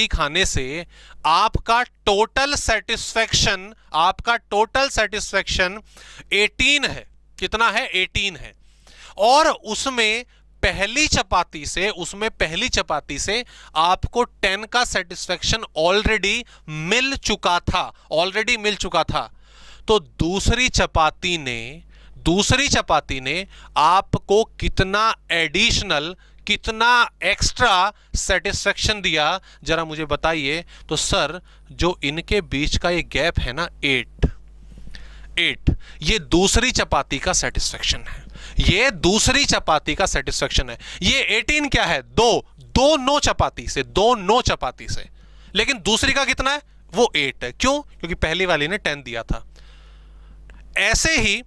खाने से आपका टोटल सेटिस्फेक्शन 18 है। कितना है? 18 है। और उसमें पहली चपाती से आपको 10 का सेटिस्फेक्शन ऑलरेडी मिल चुका था। तो दूसरी चपाती ने आपको कितना एडिशनल, कितना एक्स्ट्रा सेटिस्फेक्शन दिया, जरा मुझे बताइए। तो सर जो इनके बीच का ये गैप है ना 8, ये दूसरी चपाती का सेटिस्फेक्शन है। ये 18 क्या है? दो नो चपाती से। लेकिन दूसरी का कितना है? वो 8 है। क्यों? क्योंकि पहली वाली ने 10 दिया था। ऐसे ही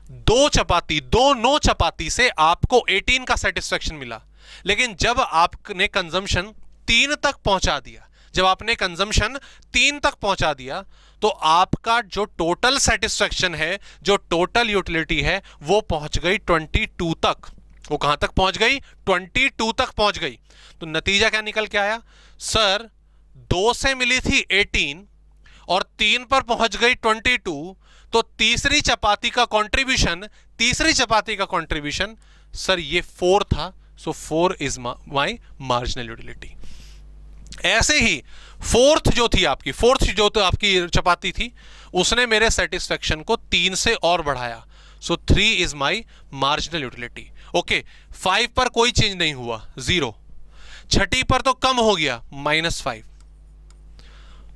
दो नो चपाती से आपको 18 का सेटिस्फेक्शन मिला, लेकिन जब आपने कंजम्पशन 3 तक पहुंचा दिया, जब आपने कंजम्पशन 3 तक पहुंचा दिया, तो आपका जो टोटल सेटिस्फेक्शन है, जो टोटल यूटिलिटी है, वो पहुंच गई 22 तक। वो कहां तक पहुंच गई? 22 तक पहुंच गई। तो नतीजा क्या निकल के आया? सर 2 से मिली थी 18 और 3 पर पहुंच गई 22, तो तीसरी चपाती का कंट्रीब्यूशन सर ये 4 था। सो 4 इज माय मार्जिनल यूटिलिटी। ऐसे ही फोर्थ जो आपकी चपाती थी, उसने मेरे सेटिस्फेक्शन को 3 से और बढ़ाया। सो 3 is my marginal utility. Okay, 5 पर कोई चेंज नहीं हुआ, 0। छठी पर तो कम हो गया, -5।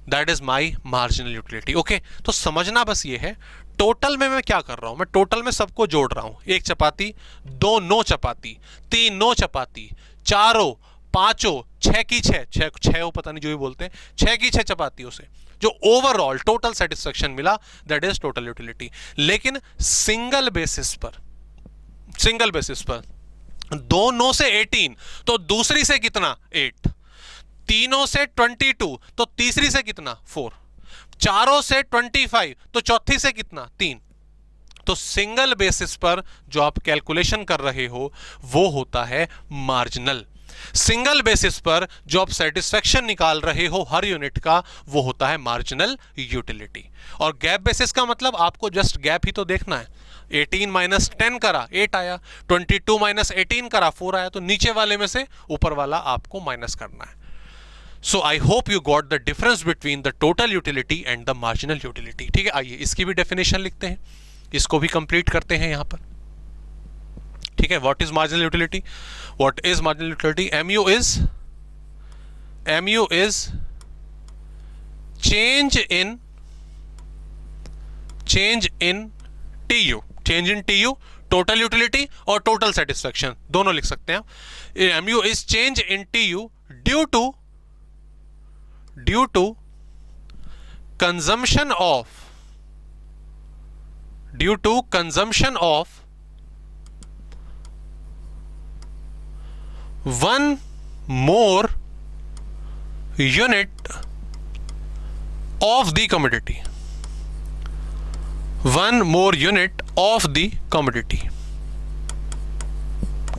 That is my marginal utility. Okay, तो समझना बस ये है, टोटल में मैं क्या कर रहा हूं, मैं टोटल में सबको जोड़ रहा हूं। 1 चपाती, 2 नो चपाती, 3 नो चपाती, 4 5 6 की 6 पता नहीं जो भी बोलते हैं, 6 की 6 चपातियों से जो ओवरऑल टोटल सेटिस्फेक्शन मिला, दैट इज टोटल यूटिलिटी। लेकिन सिंगल बेसिस पर 2 नो से 18, तो दूसरी से कितना? 8। 3 से 22, तो तीसरी से कितना? 4। 4 से 25, तो चौथी से कितना? 3। तो सिंगल बेसिस पर जो आप कैलकुलेशन कर रहे हो वो होता है मार्जिनल। सिंगल बेसिस पर जो आप सेटिस्फेक्शन निकाल रहे हो हर यूनिट का, वो होता है मार्जिनल यूटिलिटी। और गैप बेसिस का मतलब आपको जस्ट गैप ही तो देखना है। 18 - 10 करा, 8 आया, 22 - 18 करा, 4 आया, तो नीचे वाले में से ऊपर वाला आपको माइनस करना है। So I hope you got the difference between the total utility and the marginal utility. ठीक है, आइए इसकी भी डेफिनेशन लिखते हैं, इसको भी कंप्लीट करते हैं यहां पर। ठीक है, what is marginal utility? What is marginal utility? MU is change in TU, total utility और टोटल सेटिस्फेक्शन दोनों लिख सकते हैं। MU is change in TU due to consumption of 1 more unit of the commodity। 1 more unit of the commodity।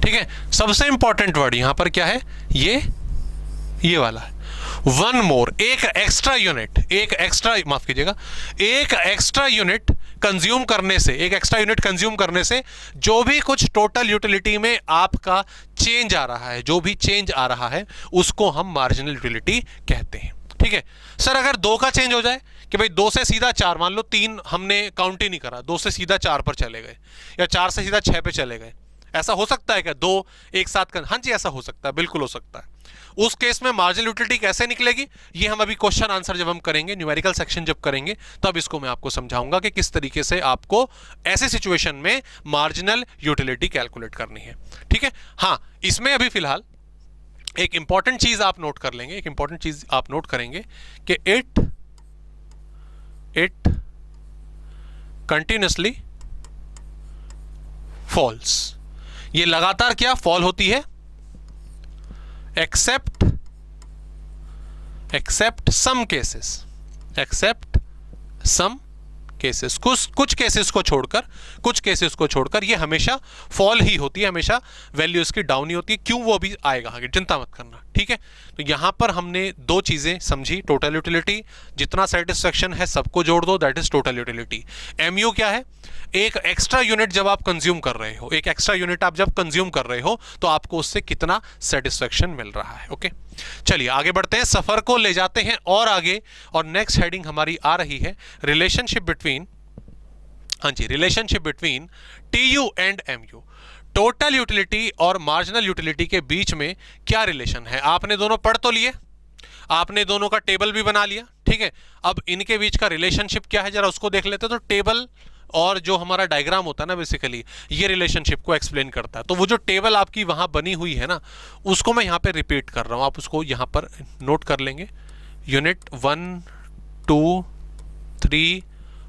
ठीक है, सबसे important word यहां पर क्या है? ये वाला है, 1 मोर, एक एक्स्ट्रा यूनिट कंज्यूम करने से जो भी कुछ टोटल यूटिलिटी में आपका चेंज आ रहा है, उसको हम मार्जिनल यूटिलिटी कहते हैं। ठीक है सर, अगर 2 का चेंज हो जाए कि भाई 2 से सीधा 4, मान लो 3 हमने काउंट ही नहीं करा, 2 से सीधा 4 पर चले गए या 4 से सीधा 6 पे चले गए, ऐसा हो सकता है क्या? 2 एक साथ हाँ जी, ऐसा हो सकता है, बिल्कुल हो सकता है। उस केस में मार्जिनल यूटिलिटी कैसे निकलेगी, ये हम अभी क्वेश्चन आंसर जब हम करेंगे, न्यूमेरिकल सेक्शन जब करेंगे, तब इसको मैं आपको समझाऊंगा कि किस तरीके से आपको ऐसे सिचुएशन में मार्जिनल यूटिलिटी कैलकुलेट करनी है। ठीक है, हाँ, इसमें अभी फिलहाल एक इंपॉर्टेंट चीज आप नोट करेंगे कि इट कंटिन्यूअसली फॉल्स। ये लगातार क्या फॉल होती है? एक्सेप्ट सम केसेस, कुछ केसेस को छोड़कर ये हमेशा फॉल ही होती है, हमेशा वैल्यू इसकी डाउन ही होती है। क्यों, वो अभी आएगा आगे, चिंता मत करना। ठीक है, तो यहां पर हमने 2 चीजें समझी, टोटल यूटिलिटी, जितना सेटिस्फेक्शन है सबको जोड़ दो, that is total utility. MU क्या है? एक एक्स्ट्रा यूनिट जब आप कंज्यूम कर रहे हो, तो आपको उससे कितना सेटिस्फेक्शन मिल रहा है। ओके, चलिए आगे बढ़ते हैं, सफर को ले जाते हैं और आगे, और नेक्स्ट हेडिंग हमारी आ रही है relationship between TU and MU। Total utility और मार्जिनल यूटिलिटी के बीच में क्या रिलेशन है? आपने दोनों पढ़ तो लिए, आपने दोनों का टेबल भी बना लिया। ठीक है, अब इनके बीच का रिलेशनशिप क्या है, जरा उसको देख लेते हैं। तो टेबल और जो हमारा डायग्राम होता है ना, बेसिकली ये रिलेशनशिप को एक्सप्लेन करता है। तो वो जो टेबल आपकी वहां बनी हुई है ना, उसको मैं यहां पे रिपीट कर रहा हूं, आप उसको यहां पर नोट कर लेंगे। यूनिट 1 2 3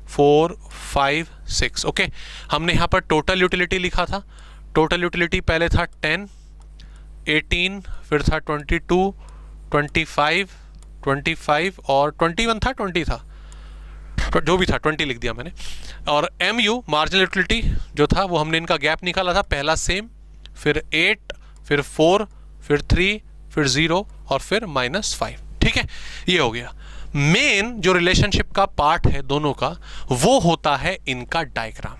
4 5 6। ओके, हमने यहाँ पर टोटल यूटिलिटी लिखा था। टोटल यूटिलिटी पहले था 10 18, फिर था 22 25 और 21 था, 20 था, जो भी था 20 लिख दिया मैंने। और MU मार्जिनल यूटिलिटी जो था वो हमने इनका गैप निकाला था, पहला सेम, फिर 8, फिर 4, फिर 3, फिर 0 और फिर -5। ठीक है, ये हो गया। मेन जो रिलेशनशिप का पार्ट है दोनों का, वो होता है इनका डायग्राम,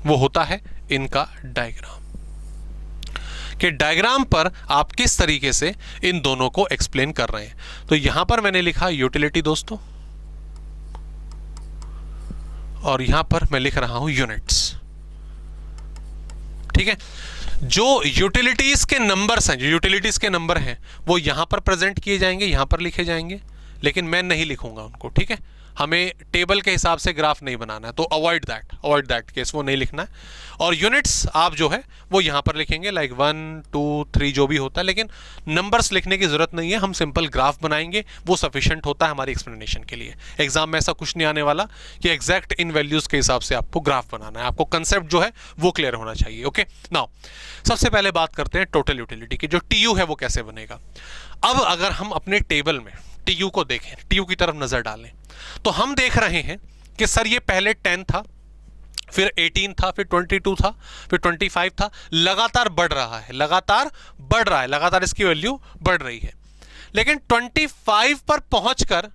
वो होता है इनका डायग्राम, कि डायग्राम पर आप किस तरीके से इन दोनों को एक्सप्लेन कर रहे हैं। तो यहां पर मैंने लिखा यूटिलिटी दोस्तों, और यहां पर मैं लिख रहा हूं यूनिट्स। ठीक है, जो यूटिलिटीज के नंबर्स हैं, जो यूटिलिटीज के नंबर हैं वो यहां पर प्रेजेंट किए जाएंगे, यहां पर लिखे जाएंगे, लेकिन मैं नहीं लिखूंगा उनको। ठीक है, हमें टेबल के हिसाब से ग्राफ नहीं बनाना है, तो अवॉइड दैट केस, वो नहीं लिखना है। और यूनिट्स आप जो है वो यहां पर लिखेंगे, लाइक 1 2 3 जो भी होता है, लेकिन नंबर्स लिखने की जरूरत नहीं है, हम सिंपल ग्राफ बनाएंगे, वो सफिशिएंट होता है हमारी एक्सप्लेनेशन के लिए। एग्जाम में ऐसा कुछ नहीं आने वाला कि एग्जैक्ट इन वैल्यूज के हिसाब से आपको ग्राफ बनाना है, आपको कंसेप्ट जो है वो क्लियर होना चाहिए। ओके, नाउ सबसे पहले बात करते हैं टोटल यूटिलिटी की। जो टीयू है वो कैसे बनेगा। अब अगर हम अपने टेबल में टीयू को देखें, टीयू की तरफ नजर डालें, तो हम देख रहे हैं कि सर ये पहले 10 था, फिर 18 था, फिर 22 था, फिर 25 था, लगातार बढ़ रहा है, लगातार बढ़ रहा है, लगातार इसकी वैल्यू बढ़ रही है। लेकिन 25 पर पहुंचकर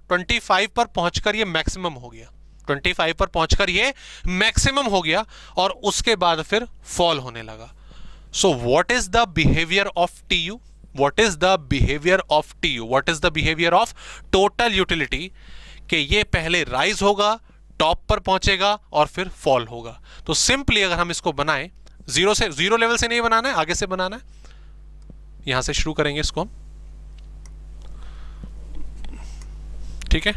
ये मैक्सिमम हो गया, 25 पर पहुंचकर ये मैक्सिमम हो गया और उसके बाद फिर फॉल होने लगा। So what is the behaviour of TU, what is the behavior of TU, what is the behavior of total utility, कि ये पहले राइज होगा, टॉप पर पहुंचेगा और फिर फॉल होगा। तो सिंपली अगर हम इसको बनाएं, जीरो लेवल से नहीं बनाना है, आगे से बनाना है, यहां से शुरू करेंगे इसको हम। ठीक है,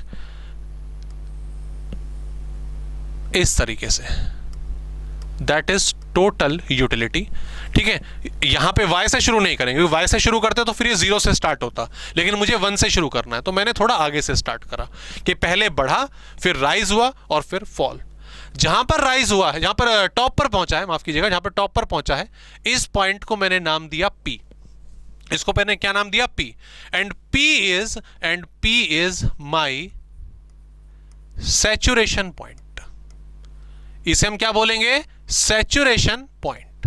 इस तरीके से, दैट इज टोटल यूटिलिटी। ठीक है, यहां पे y से शुरू नहीं करेंगे, y से शुरू करते तो फिर ये 0 से स्टार्ट होता, लेकिन मुझे 1 से शुरू करना है, तो मैंने थोड़ा आगे से स्टार्ट करा कि पहले बढ़ा, फिर राइज हुआ और फिर फॉल। जहां पर राइज हुआ है, जहां पर टॉप पर पहुंचा है, माफ कीजिएगा, जहां पर टॉप पर पहुंचा है, इस पॉइंट को मैंने नाम दिया P। इसको मैंने क्या नाम दिया? P। And P is my saturation point. इसे हम क्या बोलेंगे? Saturation point.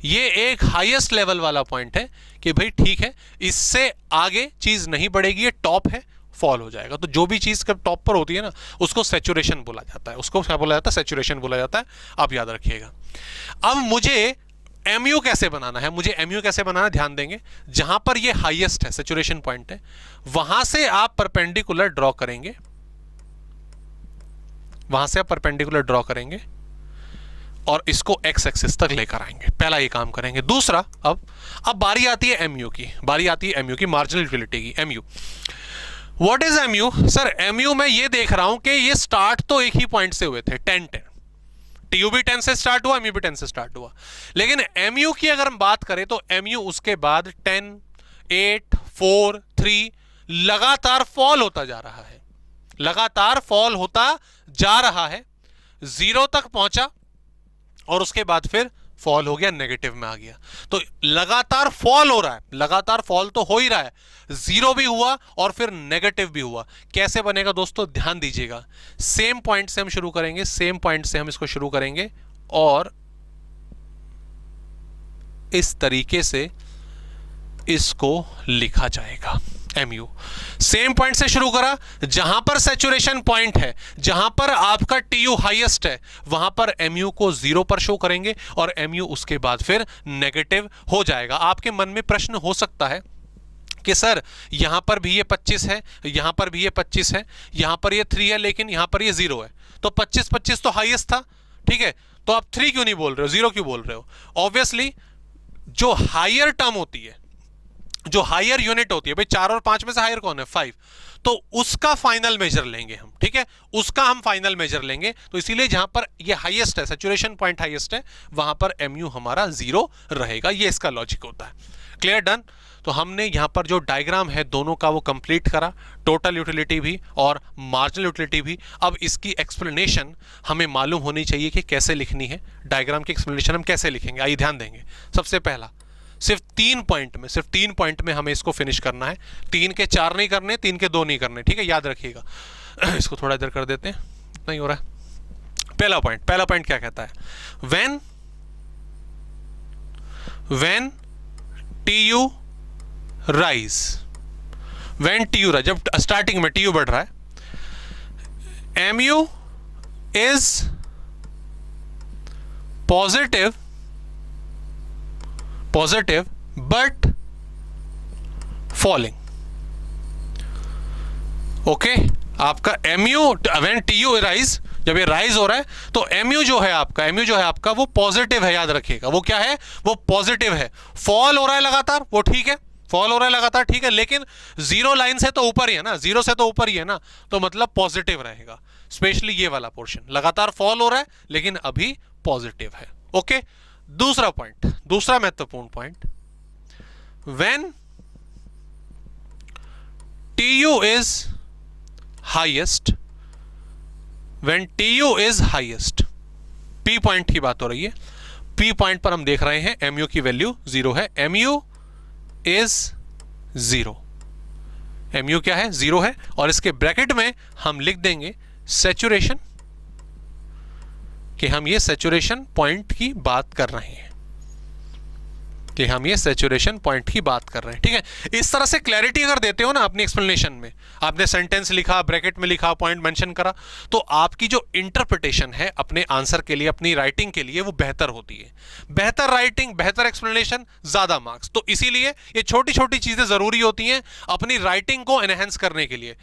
ये एक हाईएस्ट लेवल वाला पॉइंट है कि भाई ठीक है, इससे आगे चीज नहीं बढ़ेगी, ये टॉप है, फॉल हो जाएगा। तो जो भी चीज कब टॉप पर होती है ना, उसको सैचुरेशन बोला जाता है, उसको क्या बोला जाता है? सैचुरेशन बोला जाता है, आप याद रखिएगा। अब मुझे MU कैसे बनाना है, मुझे MU कैसे बनाना, ध्यान देंगे, जहां पर ये हाईएस्ट है, सैचुरेशन पॉइंट है, वहां से आप परपेंडिकुलर ड्रॉ करेंगे, वहां से आप परपेंडिकुलर ड्रॉ करेंगे और इसको एक्स एक्सिस तक लेकर आएंगे। पहला ये काम करेंगे। दूसरा, अब बारी आती है MU की, बारी आती है MU की, मार्जिनल यूटिलिटी की। MU, what is MU? Sir MU में ये देख रहा हूं कि ये स्टार्ट तो एक ही पॉइंट से हुए थे, 10 10। TU भी 10 से स्टार्ट हुआ, MU भी 10 से स्टार्ट हुआ, लेकिन MU की अगर हम बात करें तो MU उसके बाद 10 8 4 3 लगातार फॉल होता जा रहा है, लगातार फॉल होता जा रहा है, 0 तक पहुंचा और उसके बाद फिर फॉल हो गया, नेगेटिव में आ गया। तो लगातार फॉल हो रहा है, लगातार फॉल तो हो ही रहा है, 0 भी हुआ और फिर नेगेटिव भी हुआ। कैसे बनेगा दोस्तों? ध्यान दीजिएगा, सेम पॉइंट से हम शुरू करेंगे, सेम पॉइंट से हम इसको शुरू करेंगे और इस तरीके से इसको लिखा जाएगा। MU सेम पॉइंट से शुरू करा, जहां पर सैचुरेशन पॉइंट है, जहां पर आपका TU हाईएस्ट है, वहां पर MU को 0 पर शो करेंगे और MU उसके बाद फिर नेगेटिव हो जाएगा। आपके मन में प्रश्न हो सकता है कि सर यहां पर भी ये 25 है, यहां पर भी ये 25 है, यहां पर ये 3 है, लेकिन यहां पर ये 0 है, तो 25 तो हाईएस्ट था, ठीक है, तो आप 3 क्यों नहीं बोल रहे हो, 0 क्यों बोल रहे हो? ऑब्वियसली जो हायर टर्म होती है, जो हायर यूनिट होती है, भाई 4 और 5 में से हायर कौन है? 5, तो उसका फाइनल मेजर लेंगे हम, ठीक है, उसका हम फाइनल मेजर लेंगे। तो इसीलिए जहां पर ये हाईएस्ट है, सैचुरेशन पॉइंट हाईएस्ट है, वहां पर MU हमारा 0 रहेगा। ये इसका लॉजिक होता है। क्लियर? डन। तो हमने यहां पर जो डायग्राम है दोनों का वो कंप्लीट करा। टोटल यूटिलिटी भी और मार्जिनल यूटिलिटी भी। अब इसकी एक्सप्लेनेशन हमें मालूम होनी चाहिए कि कैसे लिखनी है। डायग्राम की एक्सप्लेनेशन हम कैसे लिखेंगे, आइए ध्यान देंगे। सबसे पहला सिर्फ 3 पॉइंट में हमें इसको फिनिश करना है। 3 के 4 नहीं करने, 3 के 2 नहीं करने, ठीक है, याद रखिएगा। इसको थोड़ा इधर कर देते हैं, नहीं हो रहा है। पहला पॉइंट क्या कहता है, when TU rise, जब स्टार्टिंग में TU बढ़ रहा है, MU is positive but falling। Okay, आपका MU when TU rise, जब ये राइज हो रहा है तो MU जो है आपका वो पॉजिटिव है, याद रखिएगा। वो क्या है, वो पॉजिटिव है। फॉल हो रहा है लगातार, वो ठीक है, फॉल हो रहा है लगातार, ठीक है, लेकिन जीरो लाइन से तो ऊपर ही है ना, जीरो से तो ऊपर ही है ना, तो मतलब पॉजिटिव रहेगा। स्पेशली ये वाला पोर्शन लगातार फॉल हो रहा है लेकिन अभी पॉजिटिव है। ओके, दूसरा महत्वपूर्ण point, when TU is highest, P point की बात हो रही है। P पॉइंट पर हम देख रहे हैं MU की वैल्यू 0 है। MU is 0, MU क्या है, 0 है। और इसके ब्रैकेट में हम लिख देंगे सैचुरेशन, कि हम ये सैचुरेशन पॉइंट की बात कर रहे हैं, ठीक है। इस तरह से क्लैरिटी अगर देते हो ना अपनी एक्सप्लेनेशन में, आपने सेंटेंस लिखा, ब्रैकेट में लिखा, पॉइंट मेंशन करा, तो आपकी जो इंटरप्रिटेशन है अपने आंसर के लिए, अपनी राइटिंग के लिए, वो बेहतर होती है। बेहतर राइटिंग, बेहतर एक्सप्लेनेशन, ज्यादा मार्क्स। तो इसीलिए ये छोटी छोटी चीजें जरूरी होती हैं अपनी राइटिंग को एनहेंस करने के लिए।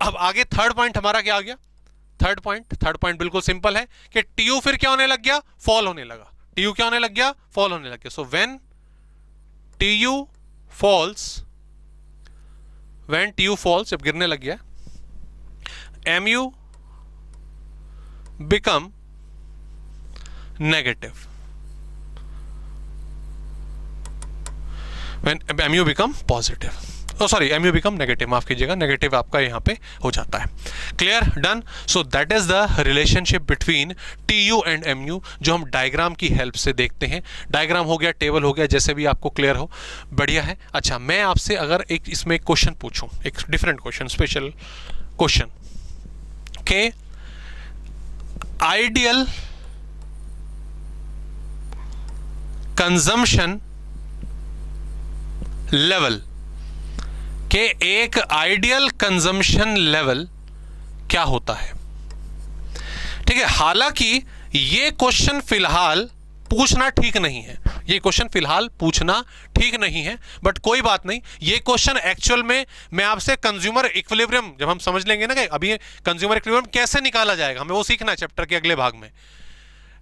अब आगे थर्ड पॉइंट हमारा क्या आ गया, थर्ड पॉइंट बिल्कुल सिंपल है कि TU फिर क्या होने लग गया, फॉल होने लगा। TU क्या होने लग गया, फॉल होने लग गया। सो व्हेन TU falls, जब गिरने लग गया, MU become negative, when MU become positive, MU become negative, माफ कीजिएगा, नेगेटिव आपका यहां पे हो जाता है। Clear, done. So that is the relationship between TU and MU, जो हम डायग्राम की हेल्प से देखते हैं। डायग्राम हो गया, टेबल हो गया, जैसे भी आपको क्लियर हो, बढ़िया है। अच्छा, मैं आपसे अगर एक इसमें क्वेश्चन पूछूं, एक डिफरेंट क्वेश्चन, स्पेशल क्वेश्चन के आइडियल कंजम्पशन लेवल के एक आइडियल कंजम्पशन लेवल क्या होता है, ठीक है। हालांकि ये क्वेश्चन फिलहाल पूछना ठीक नहीं है, बट कोई बात नहीं। ये क्वेश्चन एक्चुअल में मैं आपसे कंज्यूमर इक्विलिब्रियम, जब हम समझ लेंगे ना कि अभी कंज्यूमर इक्विलिब्रियम कैसे निकाला जाएगा, हमें वो सीखना है चैप्टर के अगले भाग में।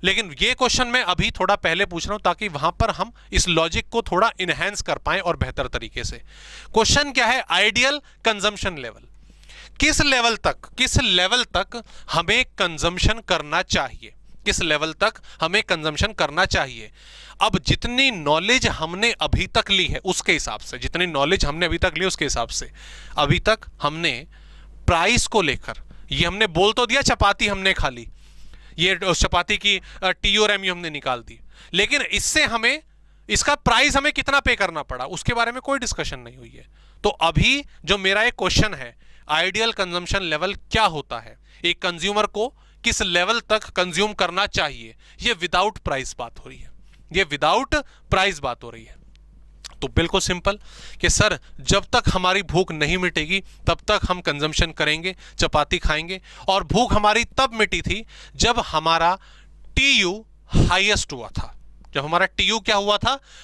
लेकिन ये क्वेश्चन मैं अभी थोड़ा पहले पूछ रहा हूं ताकि वहां पर हम इस लॉजिक को थोड़ा इनहेंस कर पाएं और बेहतर तरीके से। क्वेश्चन क्या है, आइडियल कंजम्पशन लेवल, किस लेवल तक हमें कंजम्पशन करना चाहिए, अब जितनी नॉलेज हमने अभी तक ली है उसके हिसाब से, अभी तक हमने प्राइस को लेकर, ये हमने बोल तो दिया, चपाती हमने खा ली, ये उस चपाती की TU और MU हमने निकाल दी, लेकिन इससे हमें इसका प्राइस हमें कितना पे करना पड़ा उसके बारे में कोई डिस्कशन नहीं हुई है। तो अभी जो मेरा एक क्वेश्चन है, आइडियल कंजम्पशन लेवल क्या होता है, एक कंज्यूमर को किस लेवल तक कंज्यूम करना चाहिए, ये विदाउट प्राइस बात हो रही है। तो बिल्कुल सिंपल कि सर जब तक हमारी भूख नहीं मिटेगी तब तक हम कंजम्पशन करेंगे, चपाती खाएंगे। और भूख हमारी तब मिटी थी जब हमारा TU हाईएस्ट हुआ था,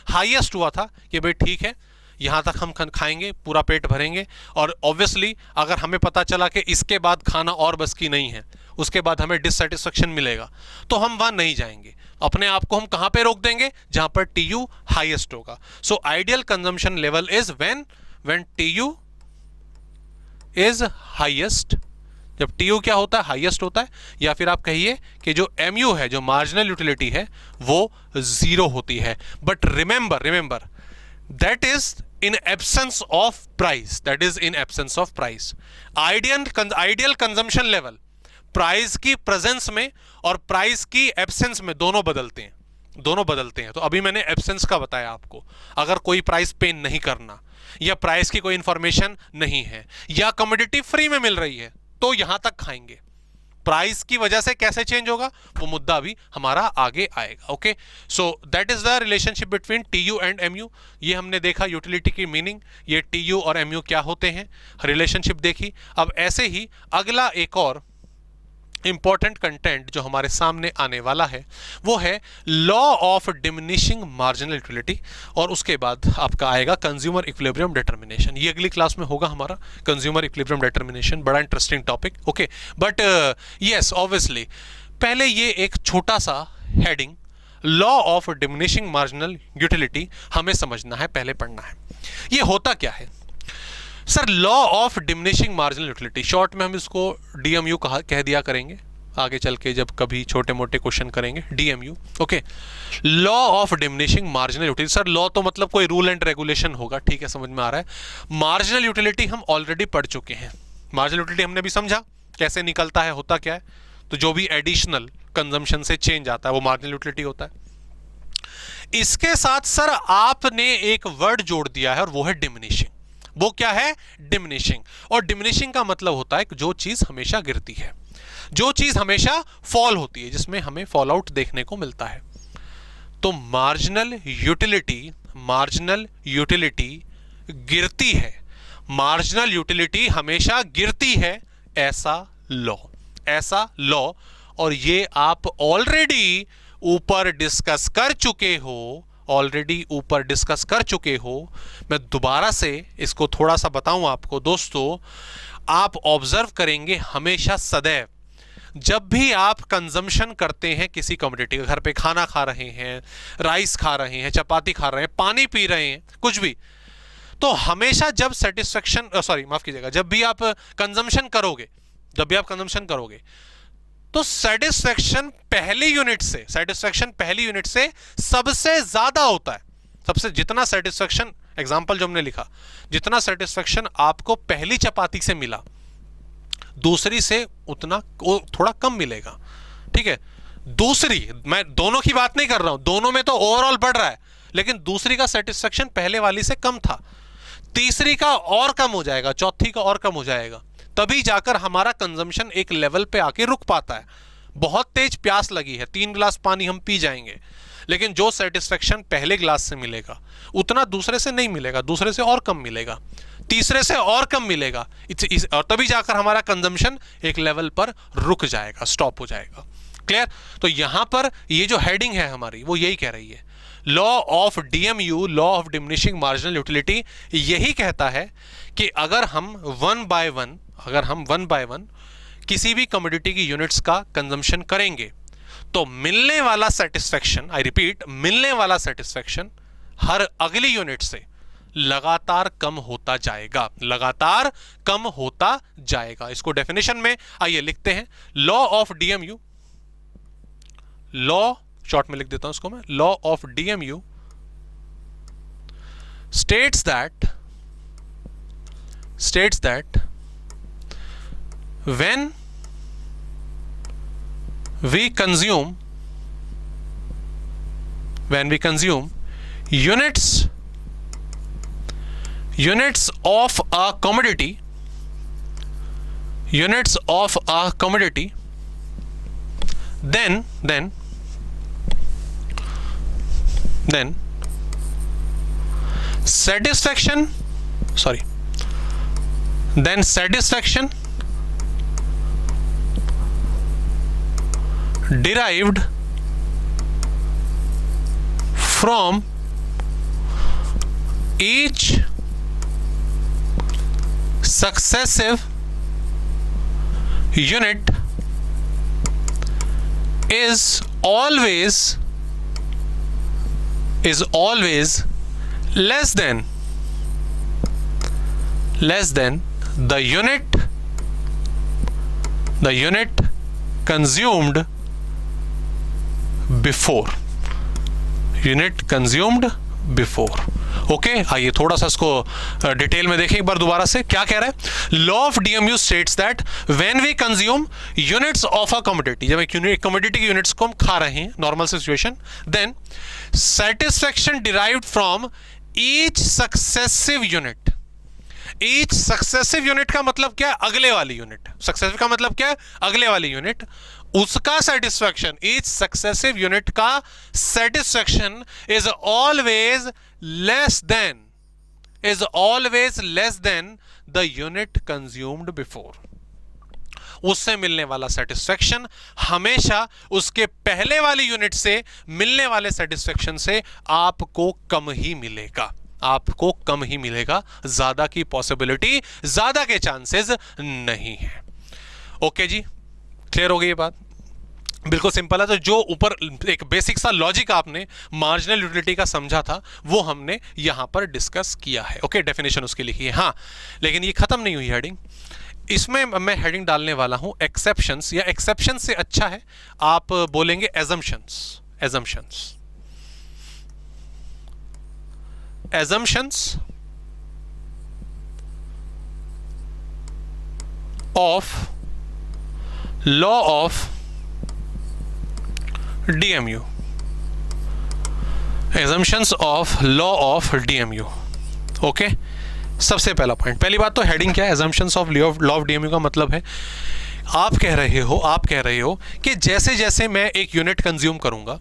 हाईएस्ट हुआ था कि भाई ठीक है यहां तक हम खाएंगे, पूरा पेट भरेंगे। और ऑब्वियसली अगर हमें पता चला कि इसके बाद खाना और बस की नहीं है, उसके बाद हमें डिससेटिस्फेक्शन मिलेगा, तो हम वहां नहीं जाएंगे। अपने आप को हम कहां पे रोक देंगे, जहां पर TU हाईएस्ट होगा। So ideal consumption level is when TU is highest, जब TU क्या होता है, हाईएस्ट होता है, या फिर आप कहिए कि जो MU है, जो मार्जिनल यूटिलिटी है, वो 0 होती है। But remember that is in absence of price, that is in absence of price. Ideal consumption level price की प्रेजेंस में और प्राइस की एब्सेंस में दोनों बदलते हैं। तो अभी मैंने एब्सेंस का बताया आपको, अगर कोई प्राइस पे नहीं करना या प्राइस की कोई इंफॉर्मेशन नहीं है या कमोडिटी फ्री में मिल रही है तो यहां तक खाएंगे। प्राइस की वजह से कैसे चेंज होगा वो मुद्दा भी हमारा आगे आएगा। Okay, so that is the relationship between TU and MU. ये हमने देखा यूटिलिटी की मीनिंग, ये टीयू और एमयू क्या होते हैं, रिलेशनशिप देखी। अब ऐसे ही अगला एक और इंपॉर्टेंट कंटेंट जो हमारे सामने आने वाला है वो है law of diminishing marginal utility, और उसके बाद आपका आएगा कंज्यूमर इक्विलिब्रियम डिटर्मिनेशन। ये अगली क्लास में होगा हमारा कंज्यूमर इक्विलिब्रियम डिटर्मिनेशन, बड़ा interesting topic. Okay, but yes obviously पहले ये एक छोटा सा heading law of diminishing marginal utility हमें समझना है, पहले पढ़ना है। ये होता क्या है sir? Law of diminishing marginal utility, short में हम इसको डीएमयू कह दिया करेंगे आगे चल के जब कभी छोटे मोटे क्वेश्चन करेंगे, DMU. Okay, law of diminishing marginal utility. Sir law तो मतलब कोई रूल एंड रेगुलेशन होगा, ठीक है, समझ में आ रहा है। मार्जिनल यूटिलिटी हम ऑलरेडी पढ़ चुके हैं। मार्जिनल यूटिलिटी हमने भी समझा कैसे निकलता है, होता क्या है। तो जो भी एडिशनल कंजम्पशन से चेंज आता है वो मार्जिनल यूटिलिटी होता है। इसके साथ सर आपने एक वर्ड जोड़ दिया है और वो है डिमिनिशिंग। वो क्या है? डिमिनिशिंग। और डिमिनिशिंग का मतलब होता है कि जो चीज हमेशा गिरती है, जो चीज हमेशा फॉल होती है, जिसमें हमें फॉल आउट देखने को मिलता है। तो मार्जिनल यूटिलिटी गिरती है, मार्जिनल यूटिलिटी हमेशा गिरती है, ऐसा लॉ। और ये आप ऑलरेडी ऊपर डिस्कस कर चुके हो। मैं दोबारा से इसको थोड़ा सा बताऊं आपको। दोस्तों, आप ऑब्जर्व करेंगे हमेशा सदैव जब भी आप कंजम्पशन करते हैं किसी कमोडिटी का, घर पे खाना खा रहे हैं, राइस खा रहे हैं, चपाती खा रहे हैं, पानी पी रहे हैं, कुछ भी, तो हमेशा जब जब भी आप कंजम्पशन करोगे तो सेटिस्फैक्शन पहली यूनिट से सबसे ज्यादा होता है। सबसे जितना सेटिस्फैक्शन, एग्जांपल जो हमने लिखा, जितना सेटिस्फैक्शन आपको पहली चपाती से मिला दूसरी से उतना थोड़ा कम मिलेगा, ठीक है। दूसरी, मैं दोनों की बात नहीं कर रहा हूं, दोनों में तो ओवरऑल बढ़ रहा है, लेकिन दूसरी का सेटिस्फैक्शन पहले वाली से कम था, तीसरी का और कम हो जाएगा, चौथी का और कम हो जाएगा, तभी जाकर हमारा कंजम्पशन एक लेवल पे आके रुक पाता है। बहुत तेज प्यास लगी है, 3 गिलास पानी हम पी जाएंगे, लेकिन जो सेटिस्फैक्शन पहले ग्लास से मिलेगा उतना दूसरे से नहीं मिलेगा, दूसरे से और कम मिलेगा, तीसरे से और कम मिलेगा, और तभी जाकर हमारा कंजम्पशन एक लेवल पर रुक जाएगा, स्टॉप हो जाएगा। क्लियर? तो यहां पर ये जो हेडिंग है हमारी वो यही कह रही है, law of DMU, law of diminishing marginal utility, यही कहता है कि अगर हम वन बाय वन किसी भी कमोडिटी की यूनिट्स का कंजम्पशन करेंगे तो मिलने वाला सेटिस्फैक्शन, आई रिपीट, मिलने वाला सेटिस्फैक्शन हर अगली यूनिट से लगातार कम होता जाएगा, इसको डेफिनेशन में आइए लिखते हैं। Law of DMU, law short में लिख देता हूं इसको मैं, law of DMU states that when we consume units of a commodity, then satisfaction derived from each successive unit is always less than the unit consumed before, okay आइए थोड़ा सा इसको डिटेल में देखें एक बार दोबारा से। क्या कह रहा है? Law of DMU states that when we consume units of a commodity, जब एक कमोडिटी की यूनिट्स को हम खा रहे हैं, normal situation, then satisfaction derived from each successive unit. Each successive unit का मतलब क्या है? अगले वाली यूनिट। सक्सेसिव का मतलब क्या है? अगले वाली यूनिट। उसका सेटिस्फैक्शन, ईच सक्सेसिव यूनिट का satisfaction is always less than the unit consumed before. उससे मिलने वाला सेटिस्फैक्शन हमेशा उसके पहले वाली यूनिट से मिलने वाले सेटिस्फैक्शन से आपको कम ही मिलेगा, आपको कम ही मिलेगा, ज्यादा की पॉसिबिलिटी, ज्यादा के चांसेस नहीं है। ओके जी, क्लियर हो गई ये बात? बिल्कुल सिंपल है। तो जो ऊपर एक बेसिक सा लॉजिक आपने मार्जिनल यूटिलिटी का समझा था वो हमने यहां पर डिस्कस किया है। ओके, डेफिनेशन उसकी लिखी है। हाँ, लेकिन ये खत्म नहीं हुई हेडिंग, इसमें मैं हेडिंग डालने वाला हूं एक्सेप्शंस, या एक्सेप्शन से अच्छा है आप बोलेंगे assumptions. Assumptions of law of DMU, assumptions of law of DMU। Okay, सबसे पहला पॉइंट, पहली बात तो हेडिंग क्या है? assumptions of law of DMU का मतलब है आप कह रहे हो कि जैसे जैसे मैं एक यूनिट कंज्यूम करूंगा,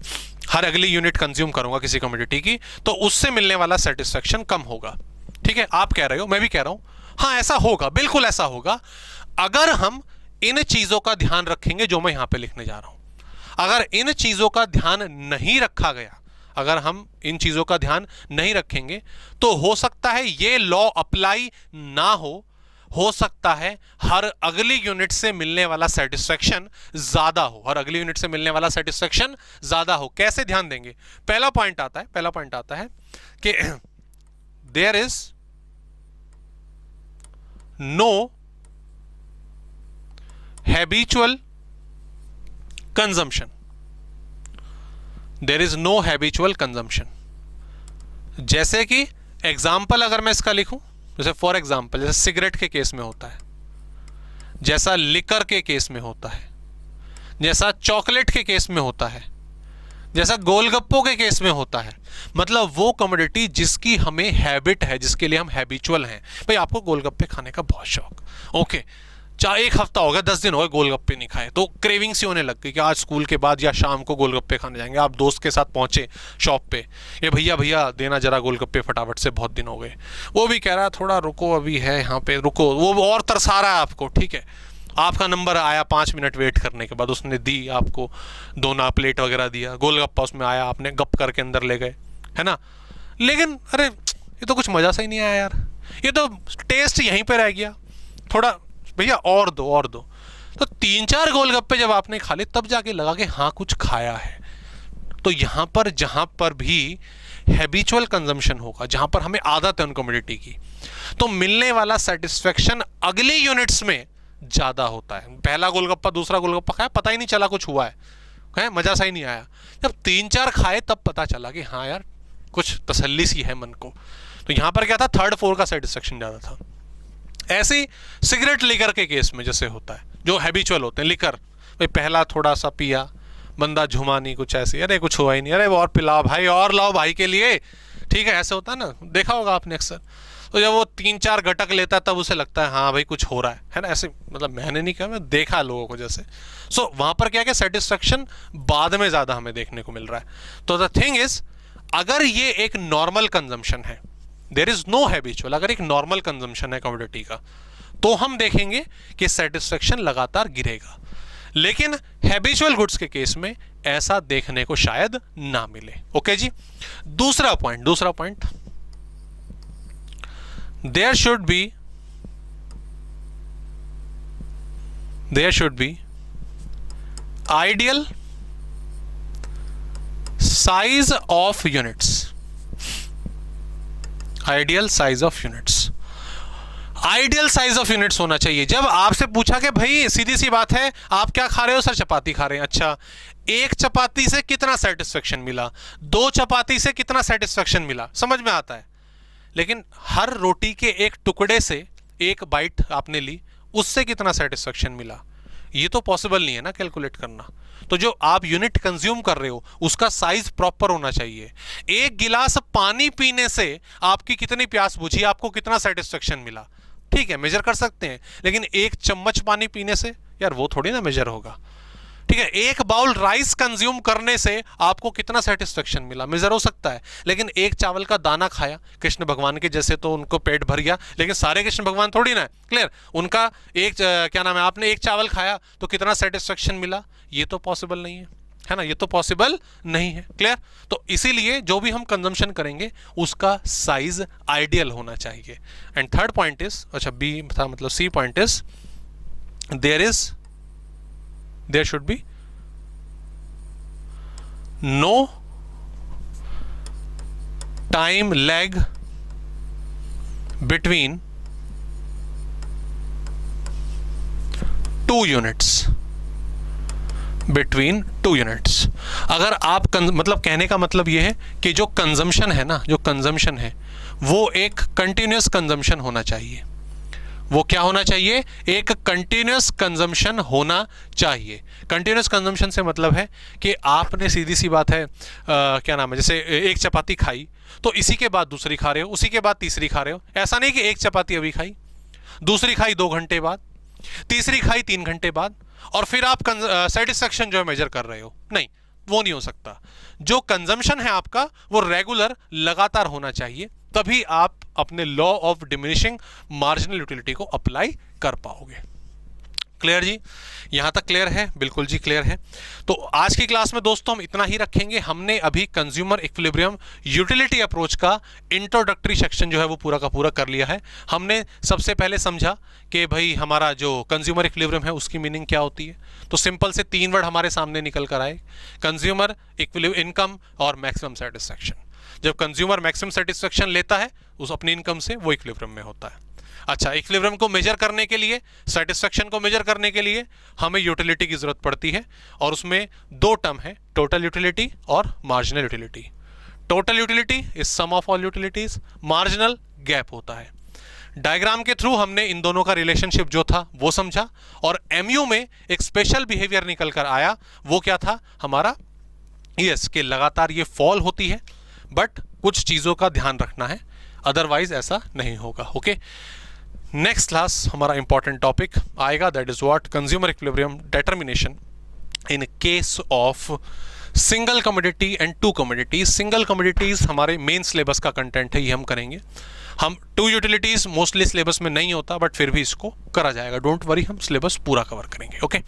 हर अगली यूनिट कंज्यूम करूंगा किसी कमोडिटी की, तो उससे मिलने वाला सेटिस्फैक्शन कम होगा। ठीक है, आप कह रहे हो, मैं भी कह रहा हूं, हाँ ऐसा होगा, बिल्कुल ऐसा होगा, अगर हम इन चीजों का ध्यान रखेंगे जो मैं यहां पे लिखने जा रहा हूं। अगर इन चीजों का ध्यान नहीं रखा गया, अगर हम इन चीजों का ध्यान नहीं रखेंगे, तो हो सकता है ये लॉ अप्लाई ना हो सकता है हर अगली यूनिट से मिलने वाला सेटिस्फैक्शन ज्यादा हो, हर अगली यूनिट से मिलने वाला सेटिस्फैक्शन ज्यादा हो। कैसे ध्यान देंगे? पहला पॉइंट आता है कि there is no habitual consumption, there is no habitual consumption. जैसे कि एग्जाम्पल अगर मैं इसका लिखूं, जैसे फॉर एग्जाम्पल, जैसे सिगरेट के केस में होता है, जैसा लिकर के केस में होता है, जैसा चॉकलेट के केस में होता है, जैसा गोलगप्पों के केस में होता है। मतलब वो कमोडिटी जिसकी हमें हैबिट है, जिसके लिए हम हैबिचुअल हैं। भाई आपको गोलगप्पे खाने का बहुत शौक, ओके, चाहे एक हफ्ता हो गया, 10 दिन हो गए गोलगप्पे नहीं खाए, तो क्रेविंग सी होने लग गई कि आज स्कूल के बाद या शाम को गोलगप्पे खाने जाएंगे। आप दोस्त के साथ पहुंचे शॉप पे, ये भैया देना जरा गोलगप्पे फटाफट से, बहुत दिन हो गए। वो भी कह रहा है थोड़ा रुको, अभी है यहाँ पे, रुको, वो और तरसा रहा है आपको। ठीक है, आपका नंबर आया, 5 मिनट वेट करने के बाद उसने दी आपको दोना प्लेट वगैरह दिया, गोलगप्पा उसमें आया, आपने गप करके अंदर ले गए, है ना। लेकिन अरे ये तो कुछ मजा सा ही नहीं आया यार, ये तो टेस्ट यहीं पे रह गया, थोड़ा भैया और दो। तो 3-4 गोलगप्पे जब आपने खा लिए तब जाके लगा कि हाँ कुछ खाया है। तो यहां पर जहां पर भी हैबिचुअल कंजम्पशन होगा, जहां पर हमें आदत है उन कमोडिटी की, तो मिलने वाला सेटिस्फैक्शन अगली यूनिट्स में ज्यादा होता है। पहला गोलगप्पा दूसरा गोलगप्पा खाया, पता ही नहीं चला कुछ हुआ है, मजा सा ही नहीं आया। जब 3-4 खाए तब पता चला कि हाँ यार कुछ तसल्ली सी है मन को। तो यहां पर क्या था, 3rd 4 का सेटिस्फैक्शन ज्यादा था। ऐसे ही सिगरेट लिकर के केस में जैसे होता है, जो हैबिचुअल होते हैं, लिकर भाई पहला थोड़ा सा पिया, बंदा झुमा नहीं, कुछ ऐसे, अरे कुछ हुआ ही नहीं, अरे और पिलाओ भाई, और लाओ भाई के लिए, ठीक है, ऐसे होता है ना, देखा होगा आपने अक्सर। तो जब वो 3-4 घटक लेता है तब उसे लगता है हाँ भाई कुछ हो रहा है ना, ऐसे, मतलब मैंने नहीं कहा, मैं देखा लोगों को जैसे। सो वहां पर क्या सेटिस्फैक्शन बाद में ज्यादा हमें देखने को मिल रहा है। तो द थिंग इज, अगर ये एक नॉर्मल कंजम्पशन है, देयर इज नो हैबिचुअल, अगर एक नॉर्मल कंजम्पशन है कमोडिटी का, तो हम देखेंगे कि सेटिस्फैक्शन लगातार गिरेगा। लेकिन हैबिचुअल गुड्स के केस में ऐसा देखने को शायद ना मिले। ओके जी, दूसरा point, there should be ideal size of units, ideal size of units होना चाहिए। जब आपसे पूछा कि भाई सीधी सी बात है, आप क्या खा रहे हो? सर चपाती खा रहे हैं। अच्छा, 1 चपाती से कितना सेटिस्फैक्शन मिला, 2 चपाती से कितना सेटिस्फैक्शन मिला, समझ में आता है। लेकिन हर रोटी के एक टुकड़े से एक बाइट आपने ली, उससे कितना सेटिस्फेक्शन मिला, ये तो पॉसिबल नहीं है ना कैलकुलेट करना। तो जो आप यूनिट कंज्यूम कर रहे हो उसका साइज प्रॉपर होना चाहिए। एक गिलास पानी पीने से आपकी कितनी प्यास बुझी, आपको कितना सेटिस्फेक्शन मिला, ठीक है मेजर कर सकते हैं, लेकिन एक चम्मच पानी पीने से यार वो थोड़ी ना मेजर होगा। ठीक है, एक बाउल राइस कंज्यूम करने से आपको कितना सेटिस्फेक्शन मिला, मेजर हो सकता है, लेकिन एक चावल का दाना खाया कृष्ण भगवान के जैसे तो उनको पेट भर गया, लेकिन सारे कृष्ण भगवान थोड़ी ना है, क्लियर, उनका एक क्या नाम है, आपने एक चावल खाया तो कितना सेटिस्फेक्शन मिला, ये तो पॉसिबल नहीं है ना, ये तो पॉसिबल नहीं है, क्लियर। तो इसीलिए जो भी हम कंजम्पशन करेंगे उसका साइज आइडियल होना चाहिए। एंड थर्ड पॉइंट इज, अच्छा बी था मतलब C point is there should be no time lag between two units, between two units। अगर आप मतलब कहने का मतलब यह है कि जो कंजम्पशन है ना, जो कंजम्पशन है वो एक कंटिन्यूस कंजम्पशन होना चाहिए। वो क्या होना चाहिए, एक कंटिन्यूस कंजम्पशन होना चाहिए। कंटिन्यूस कंजम्पशन से मतलब है कि आपने सीधी सी बात है क्या नाम है, जैसे एक चपाती खाई तो इसी के बाद दूसरी खा रहे हो, उसी के बाद तीसरी खा रहे हो, ऐसा नहीं कि एक चपाती अभी खाई, दूसरी खाई 2 घंटे बाद, तीसरी खाई 3 घंटे बाद, और फिर आप सेटिस्फेक्शन जो है मेजर कर रहे हो, नहीं वो नहीं हो सकता। जो कंजम्पशन है आपका वो रेगुलर लगातार होना चाहिए, तभी आप अपने law of diminishing marginal utility को अप्लाई कर पाओगे। क्लियर जी, यहां तक क्लियर है? बिल्कुल जी क्लियर है। तो आज की क्लास में दोस्तों हम इतना ही रखेंगे। हमने अभी कंज्यूमर इक्विलिब्रियम यूटिलिटी अप्रोच का इंट्रोडक्टरी सेक्शन जो है वो पूरा का पूरा कर लिया है। हमने सबसे पहले समझा कि भाई हमारा जो कंज्यूमर इक्विलिब्रियम है उसकी मीनिंग क्या होती है। तो सिंपल से 3 वर्ड हमारे सामने निकल कर आए, कंज्यूमर इक्विलिब्रियम, इनकम और मैक्सिमम सेटिस्फेक्शन। जब कंज्यूमर मैक्सिमम सेटिस्फेक्शन लेता है उस अपनी इनकम से, वो इक्विलिब्रियम में होता है। अच्छा, इक्विलिब्रियम को मेजर करने के लिए, सेटिस्फेक्शन को मेजर करने के लिए हमें यूटिलिटी की जरूरत पड़ती है, और उसमें 2 टर्म है, टोटल यूटिलिटी और marginal utility. Total utility is sum of all utilities, marginal gap होता है। डायग्राम के थ्रू हमने इन दोनों का रिलेशनशिप जो था वो समझा, और एमयू में एक स्पेशल बिहेवियर निकल कर आया। वो क्या था हमारा, यस, कि लगातार ये फॉल होती है, बट कुछ चीजों का ध्यान रखना है, अदरवाइज ऐसा नहीं होगा। ओके, नेक्स्ट क्लास हमारा इंपॉर्टेंट टॉपिक आएगा, that is what, consumer equilibrium determination in case of single commodity and 2 commodities. Single commodities हमारे मेन सिलेबस का कंटेंट है, ये हम करेंगे। हम 2 यूटिलिटीज मोस्टली सिलेबस में नहीं होता, बट फिर भी इसको करा जाएगा, डोंट वरी, हम सिलेबस पूरा कवर करेंगे। ओके,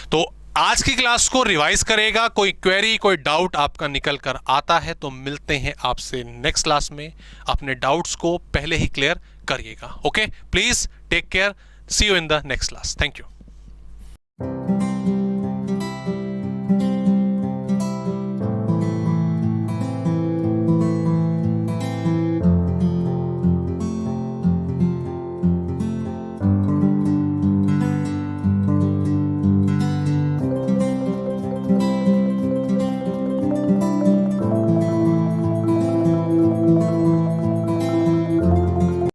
तो आज की क्लास को रिवाइज करेगा। कोई क्वेरी, कोई डाउट आपका निकल कर आता है तो मिलते हैं आपसे नेक्स्ट क्लास में। अपने डाउट्स को पहले ही क्लियर करिएगा। Okay, please take care, see you in the next class, thank you.